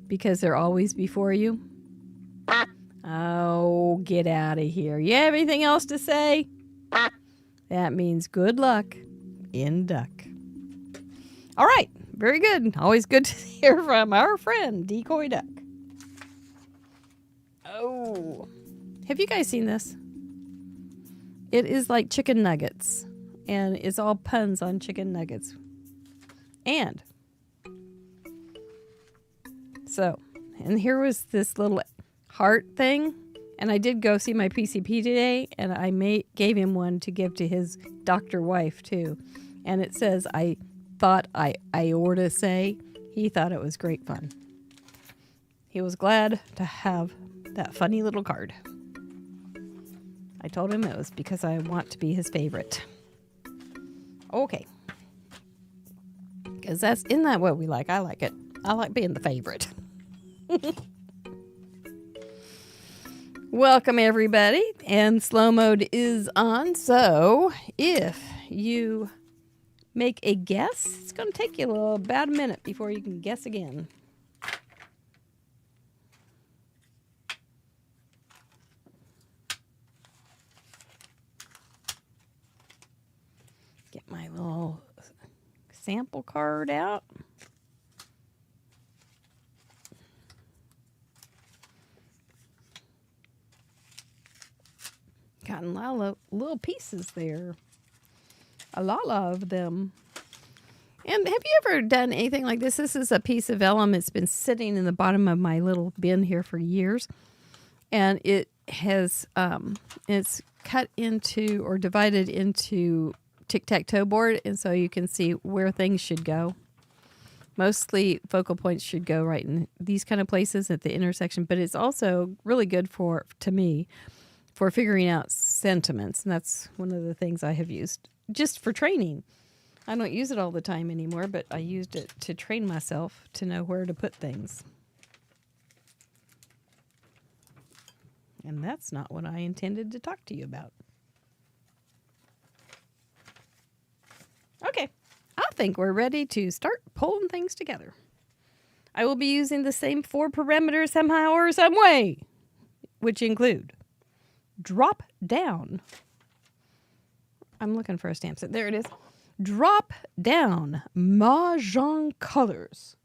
Because they're always before you? Oh, get out of here. You have anything else to say? That means good luck in duck. All right. Very good. Always good to hear from our friend, Decoy Duck. Oh. Have you guys seen this? It is like chicken nuggets. And it's all puns on chicken nuggets. And here was this little heart thing. And I did go see my PCP today, and I gave him one to give to his doctor wife, too. And it says, I thought I ought to say. He thought it was great fun. He was glad to have that funny little card. I told him it was because I want to be his favorite. Okay. Because isn't that what we like? I like it. I like being the favorite. Welcome, everybody. And slow mode is on. So if you make a guess, it's going to take you about a minute before you can guess again. Get my little sample card out. Got a lot of little pieces there. A lot of them. And have you ever done anything like this? This is a piece of vellum. It's been sitting in the bottom of my little bin here for years. And it has, it's cut into or divided into tic-tac-toe board. And so you can see where things should go. Mostly focal points should go right in these kind of places at the intersection. But it's also really good to me, for figuring out sentiments. And that's one of the things I have used just for training. I don't use it all the time anymore, but I used it to train myself to know where to put things. And that's not what I intended to talk to you about. Okay, I think we're ready to start pulling things together. I will be using the same 4 parameters somehow or some way, which include drop down. I'm looking for a stamp set. There it is. Drop down Mahjong colors.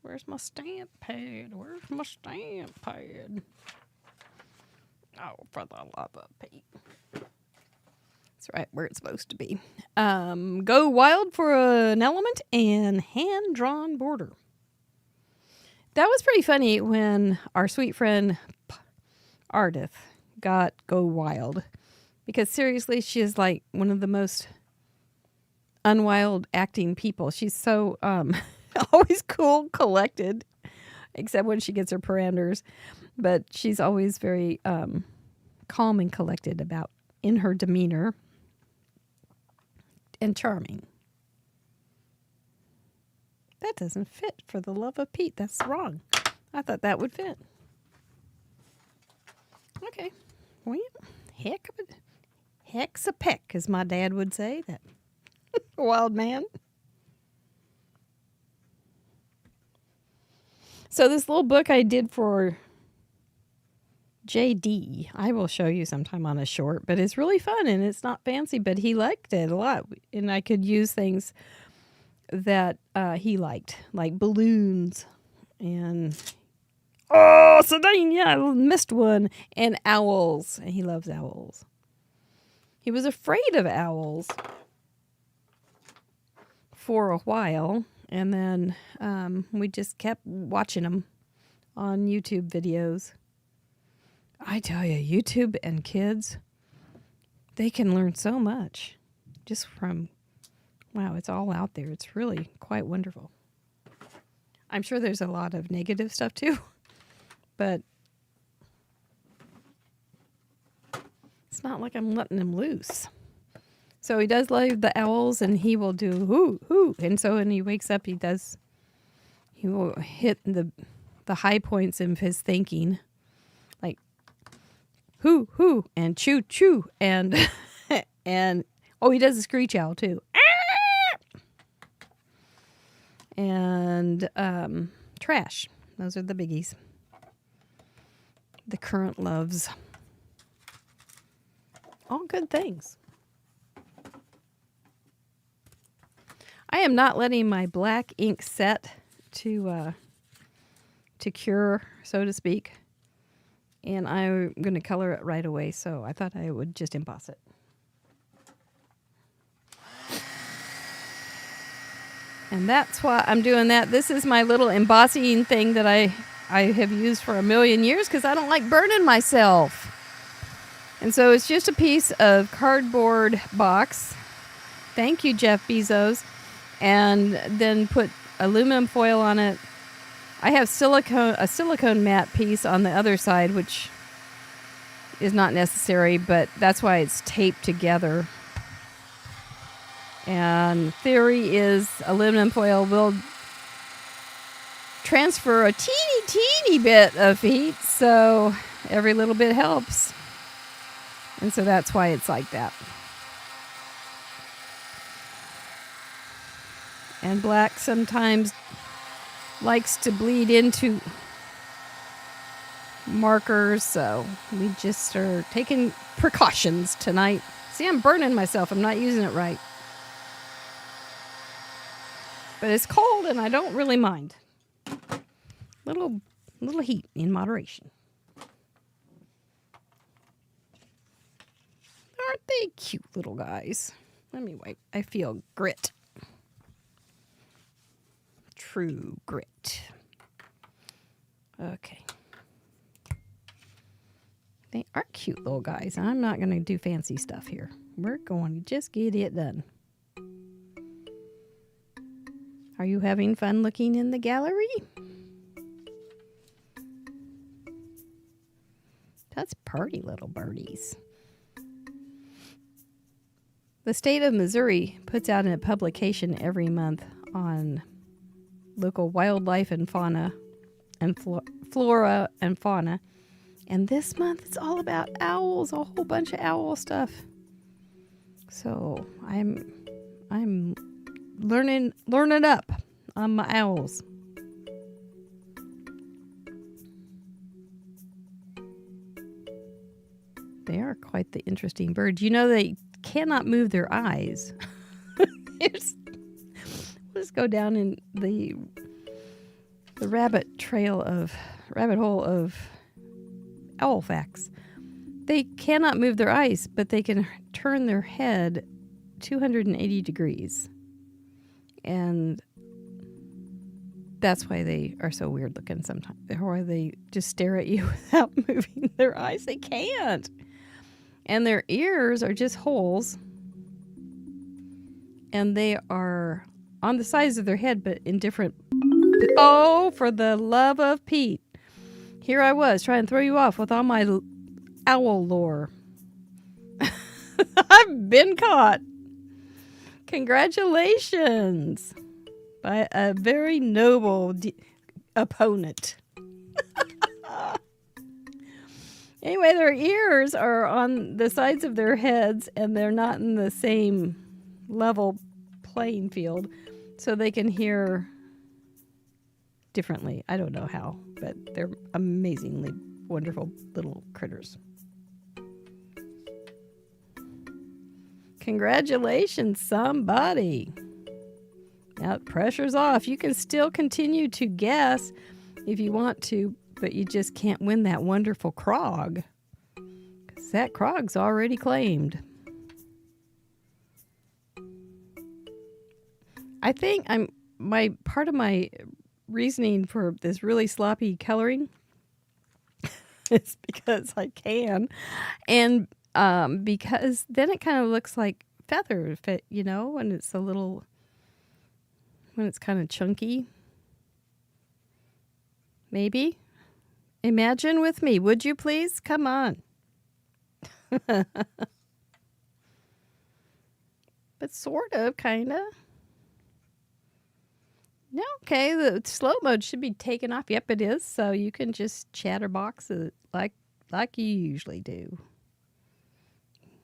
Where's my stamp pad? Where's my stamp pad? Oh, for the love of Pete. That's right where it's supposed to be. Go wild for an element and hand-drawn border. That was pretty funny when our sweet friend Ardith got Go Wild, because seriously, she is like one of the most unwild acting people. She's so always cool, collected, except when she gets her parameters, but she's always very calm and collected in her demeanor, and charming. That doesn't fit, for the love of Pete. That's wrong. I thought that would fit. Okay. Well, heck's a peck, as my dad would say. That wild man. So this little book I did for JD, I will show you sometime on a short, but it's really fun and it's not fancy, but he liked it a lot. And I could use things that he liked, like balloons and Oh, Sardinia, I missed one. And owls. And he loves owls. He was afraid of owls for a while. And then we just kept watching them on YouTube videos. I tell you, YouTube and kids, they can learn so much just from, wow, it's all out there. It's really quite wonderful. I'm sure there's a lot of negative stuff too, but it's not like I'm letting him loose. So he does love the owls, and he will do hoo, hoo. And so when he wakes up, he will hit the high points of his thinking, like hoo, hoo, and choo, choo, and and he does a screech owl too. And trash. Those are the biggies. The current loves. All good things. I am not letting my black ink set to cure, so to speak. And I'm going to color it right away, so I thought I would just emboss it. And that's why I'm doing that. This is my little embossing thing that I have used for a million years because I don't like burning myself. And so it's just a piece of cardboard box. Thank you, Jeff Bezos. And then put aluminum foil on it. I have a silicone mat piece on the other side, which is not necessary, but that's why it's taped together. And theory is aluminum foil will transfer a teeny bit of heat, so every little bit helps. And so that's why it's like that. And black sometimes likes to bleed into markers, so we just are taking precautions tonight. See, I'm burning myself. I'm not using it right. But it's cold and I don't really mind. Little heat in moderation. Aren't they cute little guys? Let me wipe. I feel grit. True grit. Okay. They are cute little guys. I'm not going to do fancy stuff here. We're going to just get it done. Are you having fun looking in the gallery? That's pretty little birdies. The state of Missouri puts out a publication every month on local wildlife and fauna and flora and fauna. And this month it's all about owls, a whole bunch of owl stuff. So I'm learning up on my owls. They are quite the interesting bird. You know, they cannot move their eyes. Let's go down in the rabbit hole of owl facts. They cannot move their eyes, but they can turn their head 280 degrees. And that's why they are so weird looking sometimes. Or they just stare at you without moving their eyes. They can't. And their ears are just holes. And they are on the sides of their head, but in different... Oh, for the love of Pete. Here I was trying to throw you off with all my owl lore. I've been caught. Congratulations. By a very noble opponent. Anyway, their ears are on the sides of their heads, and they're not in the same level playing field, so they can hear differently. I don't know how, but they're amazingly wonderful little critters. Congratulations, somebody. Now, pressure's off. You can still continue to guess if you want to but you just can't win that wonderful Krog. Because that Krog's already claimed. I think part of my reasoning for this really sloppy coloring is because I can, and because then it kind of looks like feather, when it's when it's kind of chunky. Maybe. Imagine with me, would you please? Come on. But sort of, kind of. No, okay, the slow mode should be taken off. Yep, it is. So you can just chatterbox it like you usually do.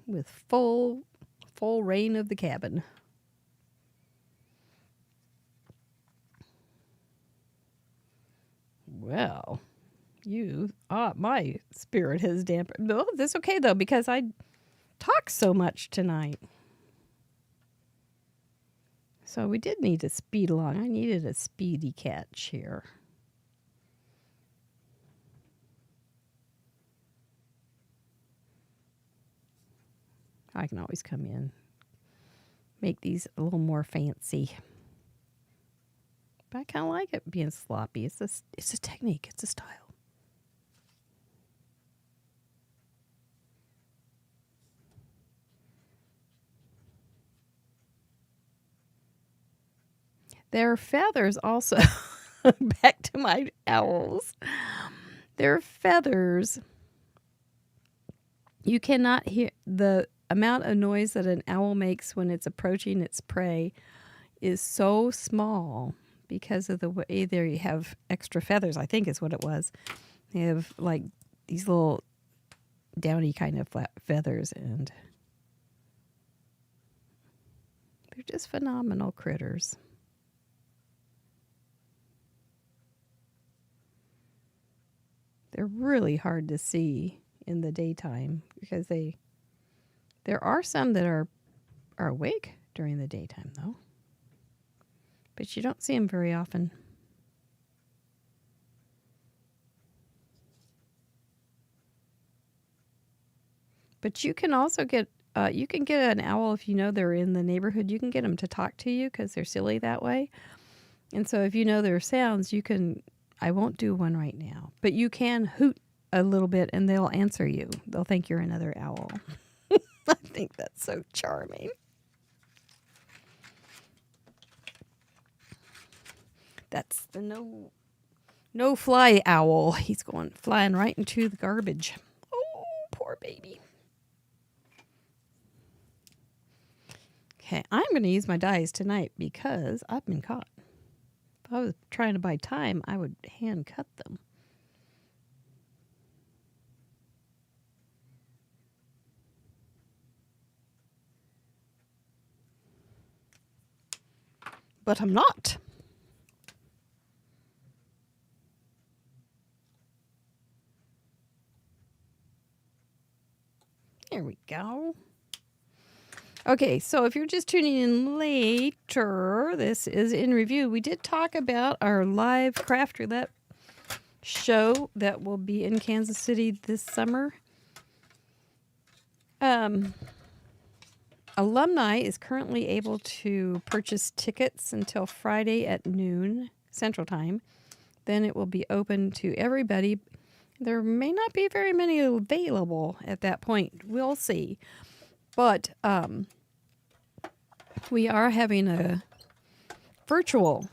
With full reign of the cabin. Well, my spirit has dampened. No, that's okay though, because I talked so much tonight. So we did need to speed along. I needed a speedy catch here. I can always come in, make these a little more fancy. But I kind of like it being sloppy. It's a technique. It's a style. There are feathers also. Back to my owls. There are feathers. You cannot hear the amount of noise that an owl makes when it's approaching its prey is so small because of the way they have extra feathers, I think is what it was. They have like these little downy kind of flat feathers, and they're just phenomenal critters. They're really hard to see in the daytime because there are some that are awake during the daytime though. But you don't see them very often. But you can also get an owl if you know they're in the neighborhood. You can get them to talk to you because they're silly that way. And so if you know their sounds, you can. I won't do one right now, but you can hoot a little bit and they'll answer you. They'll think you're another owl. I think that's so charming. That's the no fly owl. He's flying right into the garbage. Oh, poor baby. Okay, I'm going to use my dies tonight because I've been caught. If I was trying to buy time, I would hand cut them. But I'm not. There we go. Okay, so if you're just tuning in later, this is in review. We did talk about our live craft roulette show that will be in Kansas City this summer. Alumni is currently able to purchase tickets until Friday at noon Central Time. Then it will be open to everybody. There may not be very many available at that point. We'll see. But we are having a virtual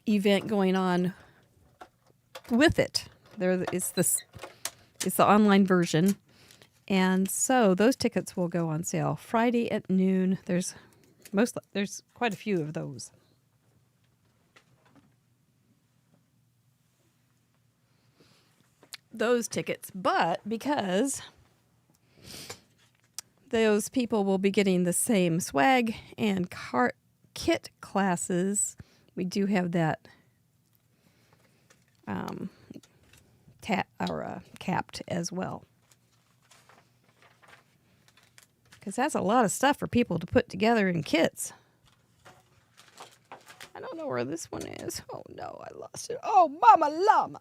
event going on with it. It's the online version. And so those tickets will go on sale Friday at noon. There's quite a few of those. Those tickets, but because those people will be getting the same swag and kit classes, we do have that capped as well. Because that's a lot of stuff for people to put together in kits. I don't know where this one is. Oh, no, I lost it. Oh, Mama Llama.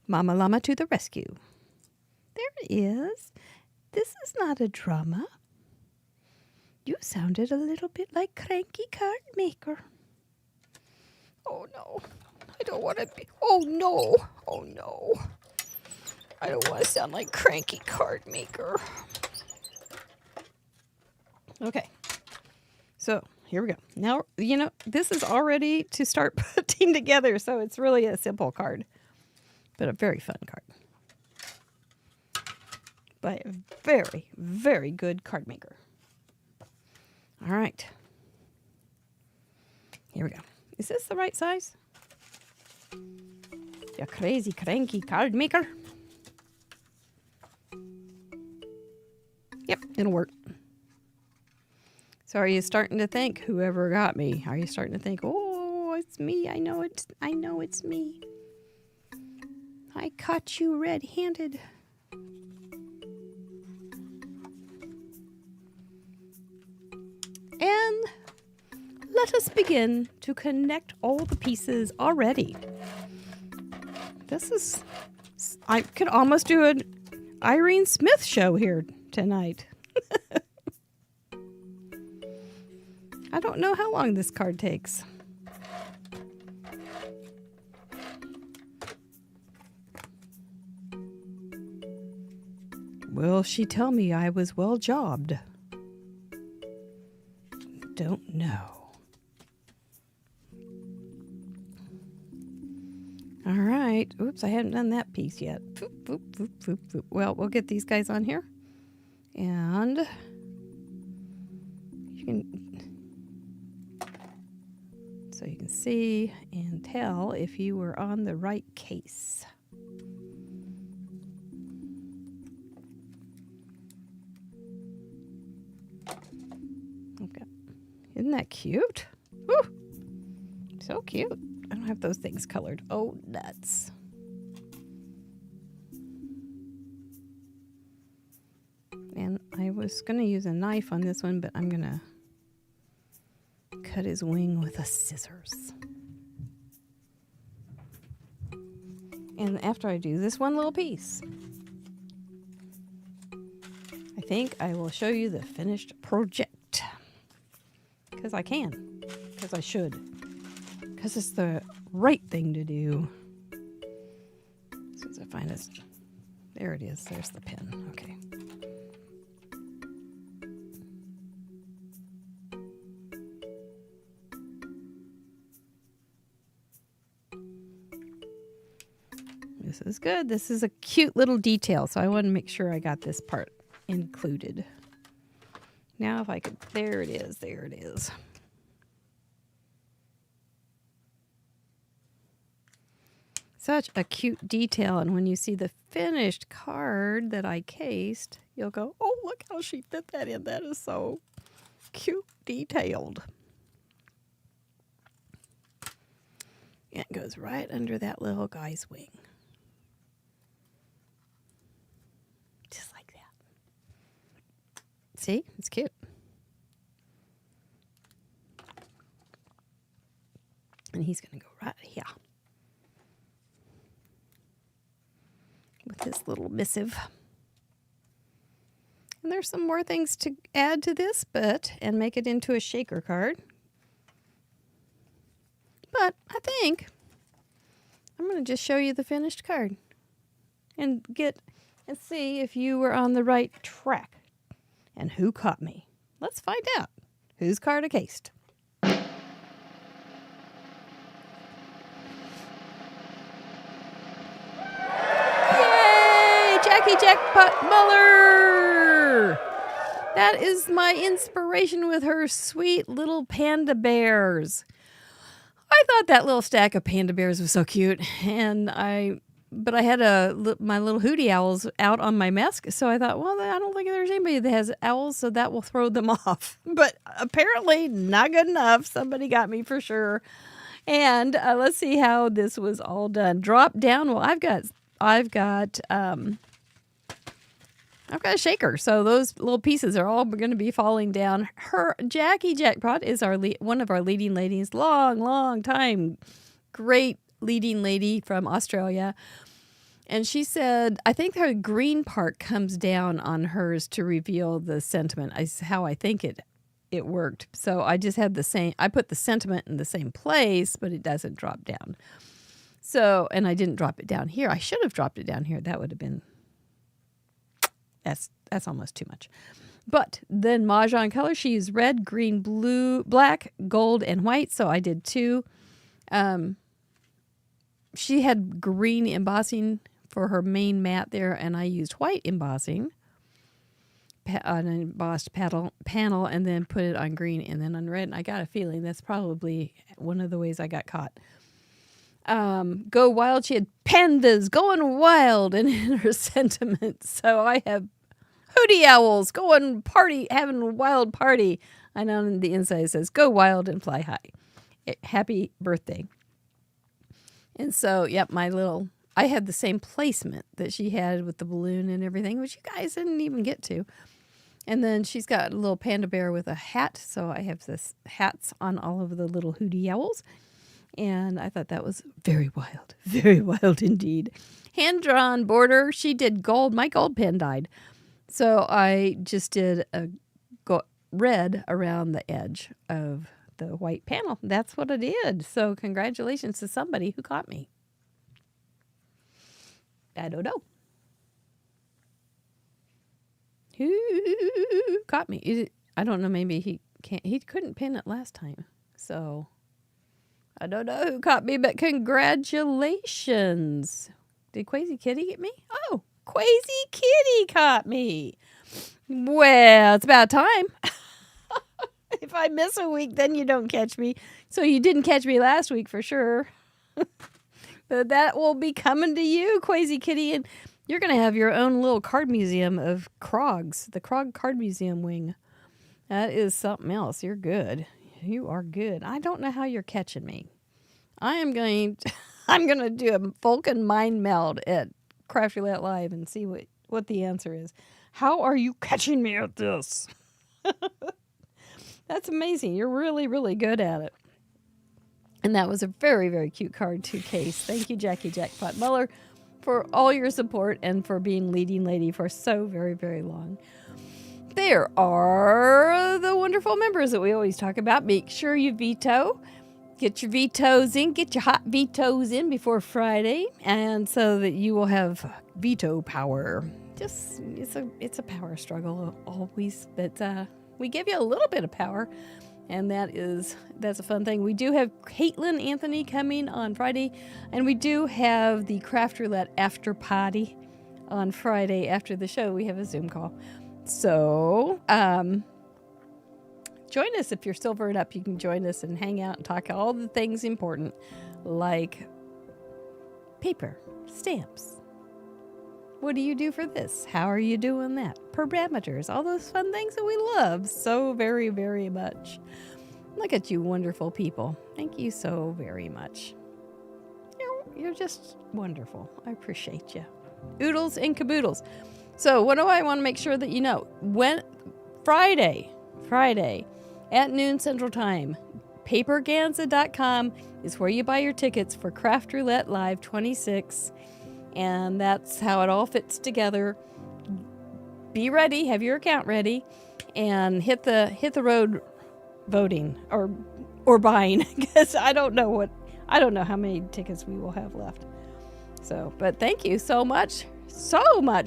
Mama Llama to the rescue. There it is. This is not a drama. You sounded a little bit like Cranky Card Maker. Oh, no. I don't want to be... Oh, no. Oh, no. I don't want to sound like Cranky Card Maker. Okay. So, here we go. Now, you know, this is all ready to start putting together, so it's really a simple card. But a very fun card. By a very, very good card maker. All right. Here we go. Is this the right size? You crazy, cranky card maker. Yep, it'll work. So are you starting to think, whoever got me, are you starting to think, oh, it's me. I know it's me. I caught you red-handed. And let us begin to connect all the pieces already. This is, I could almost do an Irene Smith show here tonight. I don't know how long this card takes. Will she tell me I was well jobbed? Don't know. All right. Oops, I haven't done that piece yet. Boop, boop, boop, boop, boop. Well, we'll get these guys on here. And you can see and tell if you were on the right case. Okay. Isn't that cute? Woo! So cute. I don't have those things colored. Oh, nuts. And I was going to use a knife on this one, but I'm going to cut his wing with a scissors. And after I do this one little piece, I think I will show you the finished project. Because I can. Because I should. Because it's the right thing to do. As soon as I find it. There it is. There's the pen. Okay. This is good. This is a cute little detail, so I want to make sure I got this part included. Now if I could, there it is, there it is. Such a cute detail, and when you see the finished card that I cased, you'll go, oh, look how she fit that in. That is so cute detailed. It goes right under that little guy's wing. Just like that. See? It's cute. And he's going to go right here with his little missive. And there's some more things to add to this, and make it into a shaker card. But I think I'm going to just show you the finished card and see if you were on the right track and who caught me. Let's find out whose card I cased. Jackie Jackpot Muller! That is my inspiration with her sweet little panda bears. I thought that little stack of panda bears was so cute, but I had my little hootie owls out on my mask, so I thought, well, I don't think there's anybody that has owls, so that will throw them off. But apparently, not good enough. Somebody got me for sure. And let's see how this was all done. Drop down. Well, I've got I've got a shaker, so those little pieces are all going to be falling down. Her Jackie Jackpot is one of our leading ladies, long time, great leading lady from Australia. And she said, I think her green part comes down on hers to reveal the sentiment. Is how I think it worked. So I just had I put the sentiment in the same place, but it doesn't drop down. So, and I didn't drop it down here. I should have dropped it down here. That would have been, that's almost too much. But then Mahjong color, she used red, green, blue, black, gold, and white. So I did 2. She had green embossing for her main mat there, and I used white embossing, an embossed panel, and then put it on green and then on red. And I got a feeling that's probably one of the ways I got caught. Go wild. She had pandas going wild and in her sentiment. So I have hootie owls going party, having a wild party. And on the inside it says, go wild and fly high. Happy birthday. And so, yep, I had the same placement that she had with the balloon and everything, which you guys didn't even get to. And then she's got a little panda bear with a hat. So I have this hats on all of the little hootie owls. And I thought that was very wild indeed. Hand-drawn border. She did gold. My gold pen died. So I just did a red around the edge of the white panel. That's what I did. So congratulations to somebody who caught me. I don't know. Who caught me? I don't know. Maybe he couldn't pin it last time. So I don't know who caught me, but congratulations. Did Crazy Kitty get me? Oh, Crazy Kitty caught me. Well, it's about time. If I miss a week, then you don't catch me. So you didn't catch me last week for sure. But that will be coming to you, Crazy Kitty. And you're going to have your own little card museum of Krogs, the Krog Card Museum wing. That is something else. You're good. You are good. I don't know how you're catching me. I'm going to do a Vulcan mind meld at Craft Roulette Live and see what the answer is. How are you catching me at this? That's amazing. You're really, really good at it. And that was a very, very cute card to case. Thank you, Jackie Jackpot Muller, for all your support and for being leading lady for so very, very long. There are the wonderful members that we always talk about. Make sure you veto. Get your vetoes in. Get your hot vetoes in before Friday. And so that you will have veto power. Just, it's a power struggle always. But we give you a little bit of power. And that's a fun thing. We do have Caitlin Anthony coming on Friday. And we do have the Craft Roulette after party on Friday after the show. We have a Zoom call. So, join us if you're silvered up. You can join us and hang out and talk all the things important, like paper, stamps. What do you do for this? How are you doing that? Parameters, all those fun things that we love so very, very much. Look at you wonderful people. Thank you so very much. You're just wonderful. I appreciate you. Oodles and caboodles. So what do I want to make sure that you know? When Friday at noon Central Time, paperganza.com is where you buy your tickets for Craft Roulette Live 26. And that's how it all fits together. Be ready, have your account ready, and hit the road voting or buying, because I don't know how many tickets we will have left. So, but thank you so much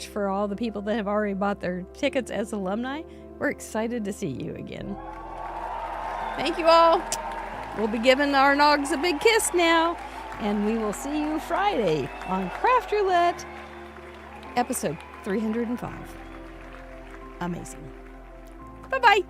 for all the people that have already bought their tickets as alumni. We're excited to see you again. Thank you all. We'll be giving our nogs a big kiss now, and we will see you Friday on Craft Roulette, episode 305. Amazing. Bye-bye.